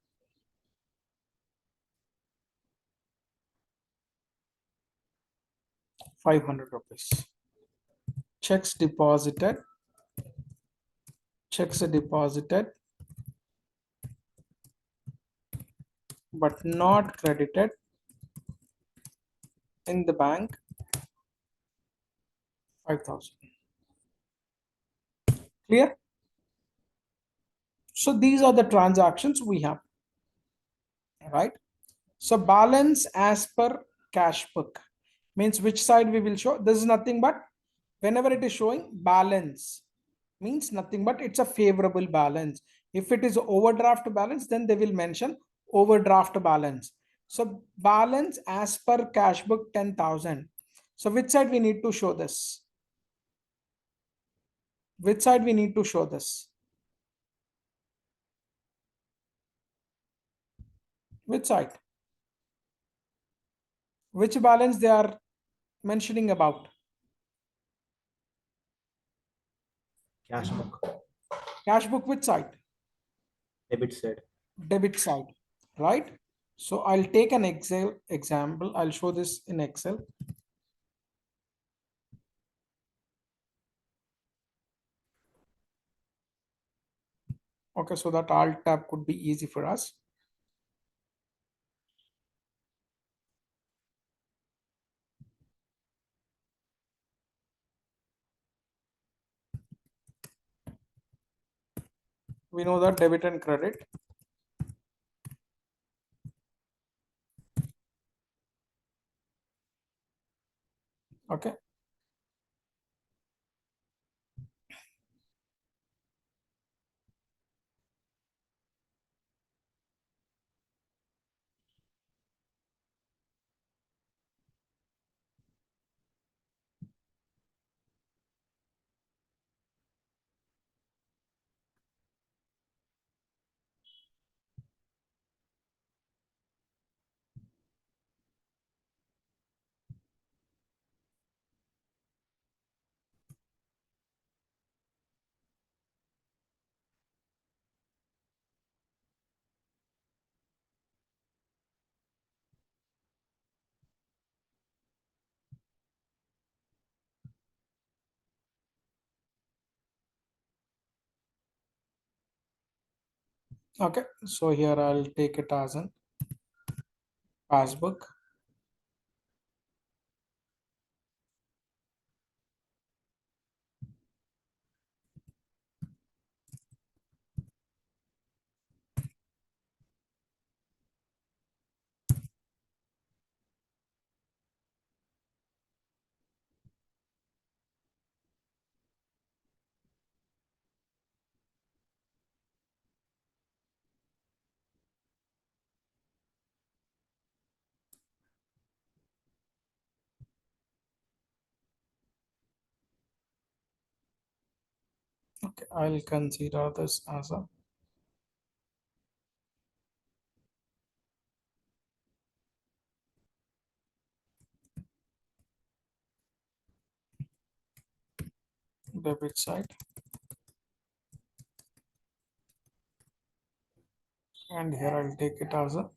500 rupees. Checks deposited but not credited in the bank 5,000. Clear? So these are the transactions we have, right? So balance as per cash book means which side we will show. This is nothing but whenever it is showing balance means nothing but it's a favorable balance. If it is overdraft balance, then they will mention overdraft balance. So balance as per cash book 10,000. So which side we need to show this? Which side we need to show this? Which side? Which balance they are mentioning about? Cash book. Cash book which side? Debit side. Debit side, right? So I'll take an Excel example. I'll show this in Excel. Okay, so that alt tab could be easy for us. We know that debit and credit. Okay. Okay, so here I'll take it as an passbook. Okay, I'll consider this as a debit side, and here I'll take it as a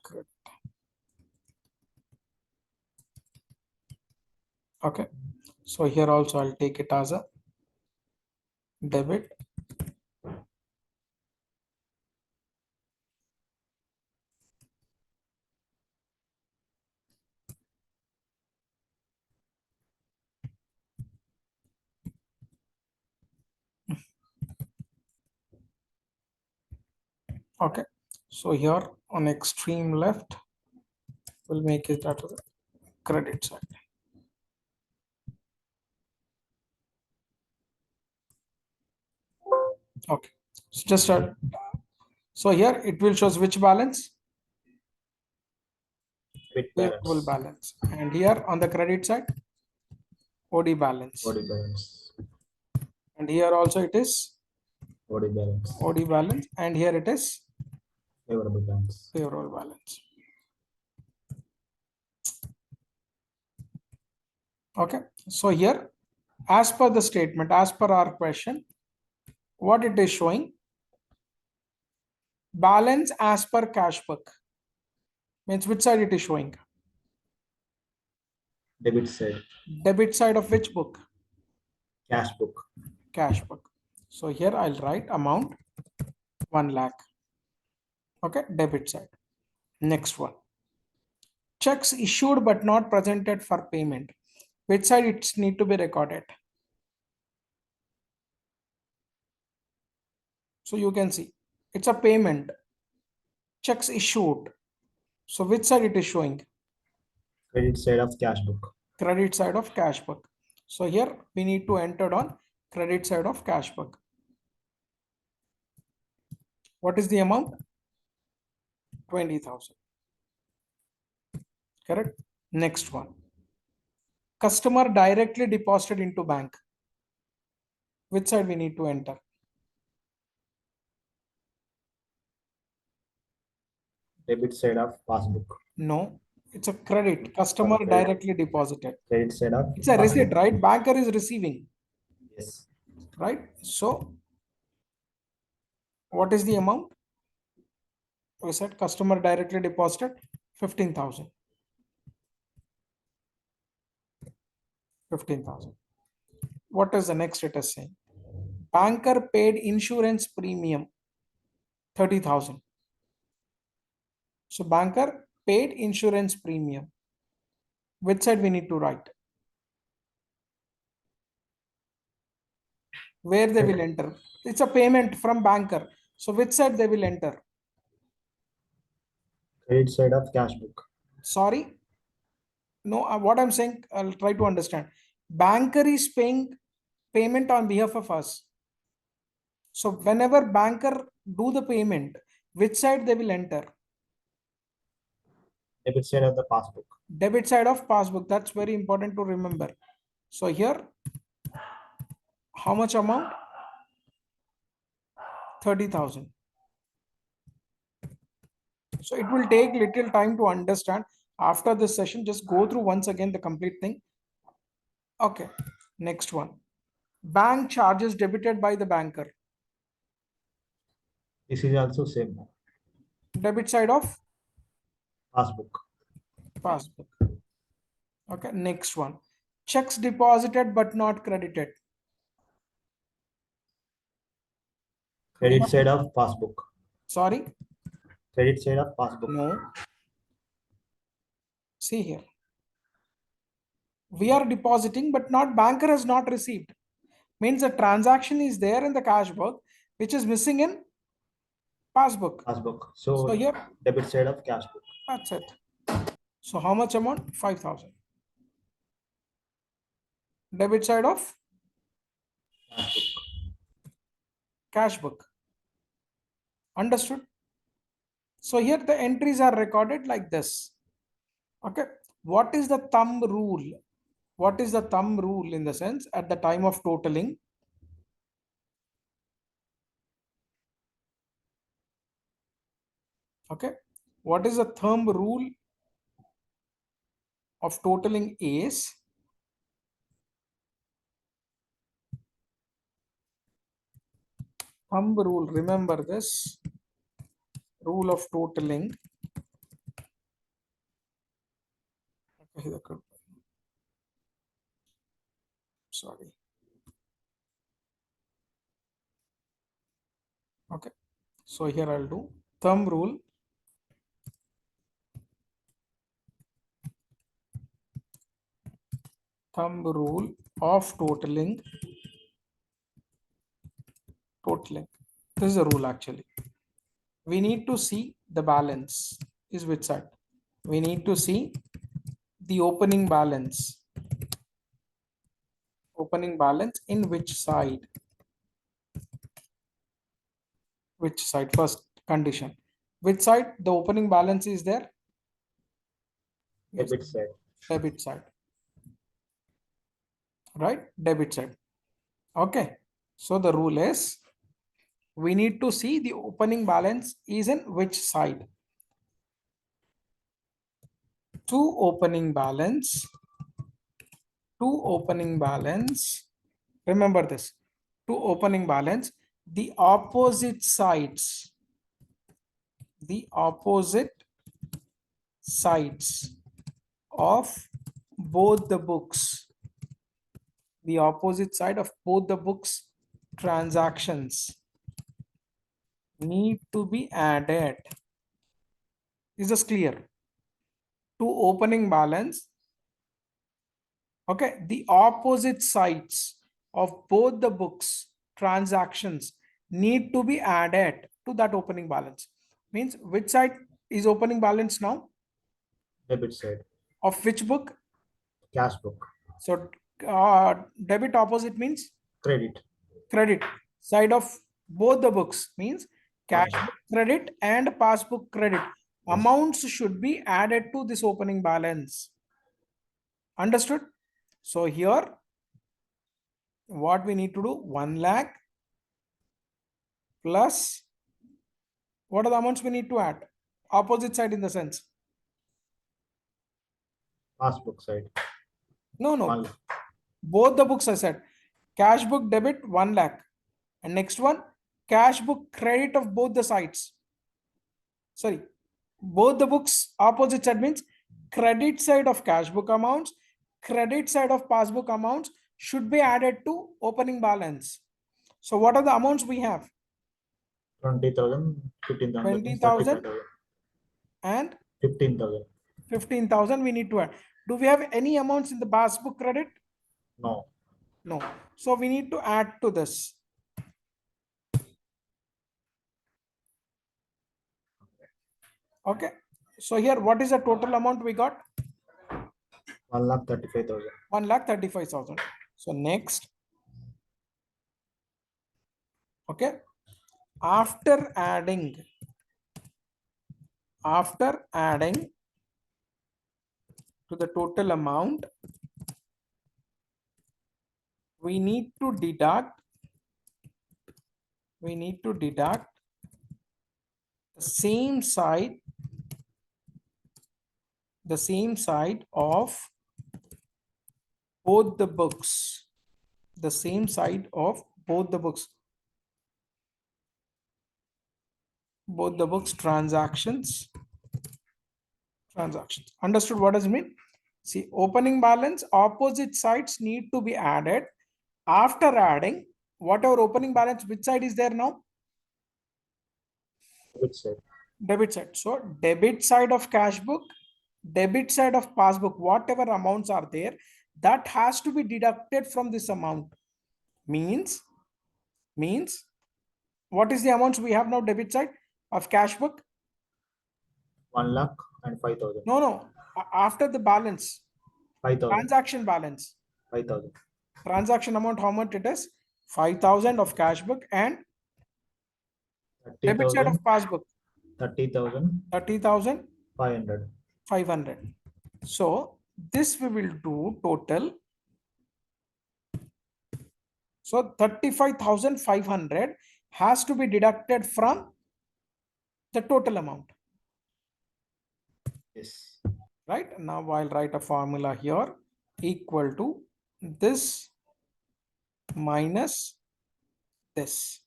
credit. Okay, so here also I'll take it as a debit. Okay, so here on extreme left, we'll make it at the credit side. Okay, so just so here it will shows which balance, Debit payable balance. balance, and here on the credit side, OD balance, OD balance. and here also it is OD balance. OD balance, and here it is Favorable balance. payroll balance. Okay, so here, as per the statement, as per our question, what it is showing, balance as per cash book, means which side it is showing, Debit side. debit side of which book, Cash book. cash book. So here I'll write amount 1 lakh. Okay, debit side. Next one, checks issued but not presented for payment, which side it's need to be recorded. So you can see it's a payment, checks issued, so which side it is showing, Credit side of cash book. credit side of cash book. So here we need to enter on credit side of cash book. What is the amount? 20,000. Correct. Next one, customer directly deposited into bank, which side we need to enter? Debit side of passbook. No, it's a credit, customer Credit. directly deposited. Credit side of It's a passbook. receipt, right? Banker is receiving, Yes. right? So what is the amount? We said customer directly deposited 15,000. 15,000. What is the next it is saying? Banker paid insurance premium 30,000. So banker paid insurance premium. Which side we need to write? Where they will enter? It's a payment from banker. So which side they will enter? Credit side of cash book. Sorry. No, what I'm saying, I'll try to understand. Banker is paying payment on behalf of us. So whenever banker do the payment, which side they will enter? Debit side of the passbook. Debit side of passbook. That's very important to remember. So here, how much amount? 30,000. So it will take little time to understand. After this session, just go through once again the complete thing. Okay, next one. Bank charges debited by the banker. This is also same. Debit side of Passbook. Passbook. Okay, next one. Checks deposited but not credited. Credit side of passbook. Sorry? Credit side of passbook. No. See here. We are depositing, but not banker has not received. Means the transaction is there in the cash book, which is missing in passbook. Passbook. So So here, debit side of cash book. that's it. So how much amount? 5,000. Debit side of Cash book. cash book. Understood? So here the entries are recorded like this. Okay. What is the thumb rule? What is the thumb rule in the sense at the time of totaling? Okay. What is the thumb rule of totaling is thumb rule. Remember this rule of totaling. Sorry. Okay. So here I'll do thumb rule. Thumb rule of totaling. This is a rule actually. We need to see the balance is which side. We need to see the opening balance. Opening balance in which side? Which side? First condition. Which side the opening balance is there? Yes. Debit side. Debit side. Right? Debit side. Okay. So the rule is we need to see the opening balance is in which side. To opening balance. Remember this. To opening balance, the opposite sides of both the books. The opposite side of both the books transactions need to be added. Is this clear? To opening balance, okay, the opposite sides of both the books transactions need to be added to that opening balance. Means which side is opening balance now? Debit side. Of which book? Cash book. So debit opposite means Credit. credit. Side of both the books means cash book credit and passbook credit. Yes. Amounts should be added to this opening balance. Understood? So here, what we need to do? 1 lakh plus, what are the amounts we need to add? Opposite side in the sense. Passbook side. No. 1 lakh. Both the books I said. Cash book debit 1 lakh. And next one, cash book credit of both the sides. Sorry, both the books opposite side means credit side of cash book amounts, credit side of passbook amounts should be added to opening balance. So what are the amounts we have? 20,000, 15,000. 20,000 and 15,000. 15,000 we need to add. Do we have any amounts in the passbook credit? No. No. So we need to add to this. Okay. So here, what is the total amount we got? 1,35,000. 1,35,000. So next. Okay. After adding to the total amount, we need to deduct the same side of both the books. The same side of both the books. Both the books transactions transactions. Understood what does it mean? See, opening balance, opposite sides need to be added. After adding, whatever opening balance, which side is there now? Debit side. Debit side. So debit side of cash book, debit side of passbook, whatever amounts are there, that has to be deducted from this amount. Means what is the amounts we have now debit side of cash book? 1,05,000. No. After the balance, 5,000. transaction balance. 5,000. Transaction amount, how much it is? 5,000 of cash book and debit side 30,000. of passbook. 30,000. 30,000. 500. 500. So this we will do total. So 35,500 has to be deducted from the total amount. Yes. Right now I'll write a formula here equal to this minus this.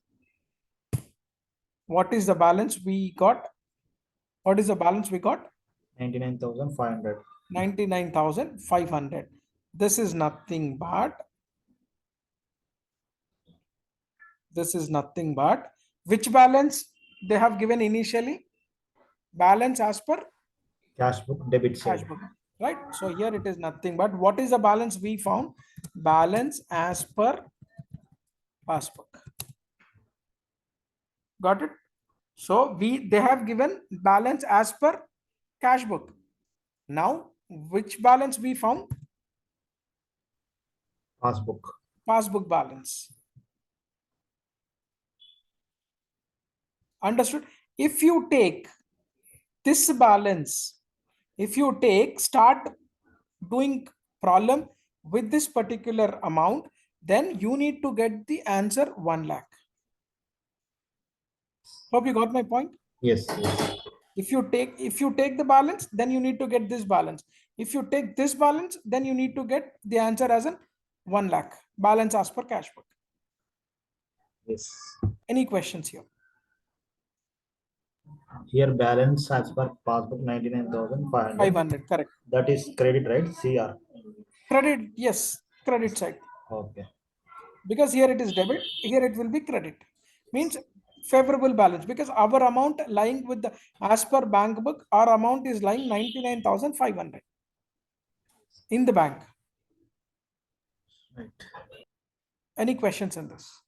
What is the balance we got? What is the balance we got? 99,500. 99,500. This is nothing but which balance they have given initially? Balance as per Cash book debit side. cash book, right? So here it is nothing but what is the balance we found? Balance as per passbook. Got it? So they have given balance as per cash book. Now which balance we found? Passbook. Passbook balance. Understood? If you take this balance, if you start doing problem with this particular amount, then you need to get the answer 1 lakh. Hope you got my point. Yes. Yes. If you take the balance, then you need to get this balance. If you take this balance, then you need to get the answer as an 1 lakh balance as per cash book. Yes. Any questions here? Here balance as per passbook 99,500. 500, correct. That is credit, right? CR. Credit, yes, credit side. Okay. Because here it is debit, here it will be credit. Means favorable balance, because our amount lying with the as per bank book, our amount is lying 99,500 in the bank. Right. Any questions in this?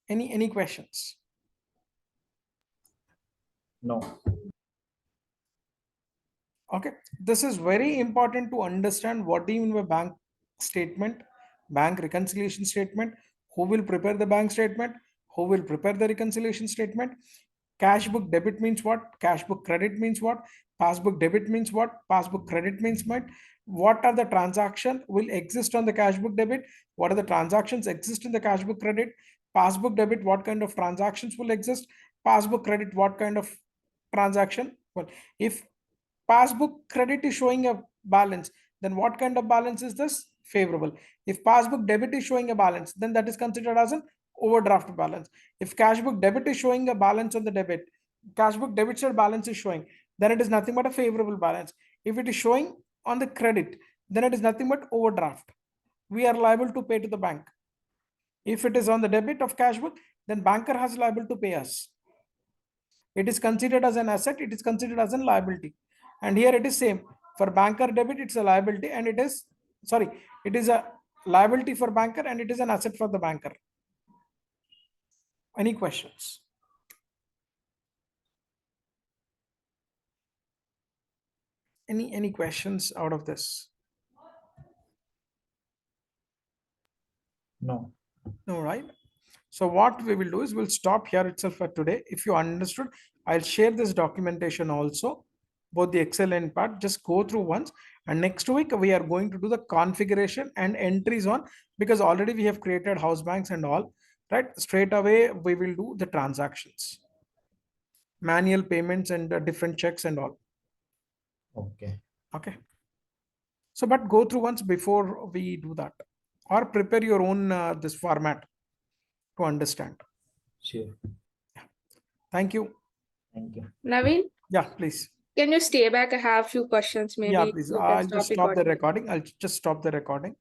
Any questions? No. Okay, this is very important to understand what do you mean by bank statement, bank reconciliation statement, who will prepare the bank statement, who will prepare the reconciliation statement. Cash book debit means what? Cash book credit means what? Passbook debit means what? Passbook credit means what are the transactions will exist on the cash book debit? What are the transactions exist in the cash book credit? Passbook debit, what kind of transactions will exist? Passbook credit, what kind of transaction? Well, if passbook credit is showing a balance, then what kind of balance is this? Favorable. If passbook debit is showing a balance, then that is considered as an overdraft balance. If cash book debit is showing a balance on the debit, cash book debit side balance is showing, then it is nothing but a favorable balance. If it is showing on the credit, then it is nothing but overdraft. We are liable to pay to the bank. If it is on the debit of cash book, then banker has liable to pay us. It is considered as an asset, it is considered as a liability. And here it is same. For banker debit, it's a liability and it is, sorry, it is a liability for banker and it is an asset for the banker. Any questions? Any questions out of this? No. No, right? So what we will do is we'll stop here itself for today. If you understood, I'll share this documentation also, both the Excel and part, just go through once. And next week, we are going to do the configuration and entries on, because already we have created house banks and all, right? Straight away, we will do the transactions, manual payments and different checks and all. Okay. Okay. So, but go through once before we do that, or prepare your own this format to understand. Sure. Thank you. Thank you. Naveen, Yeah, please. can you stay back? I have few questions. Maybe Yeah, please. you can I'll just stop stop the recording. recording. I'll just stop the recording.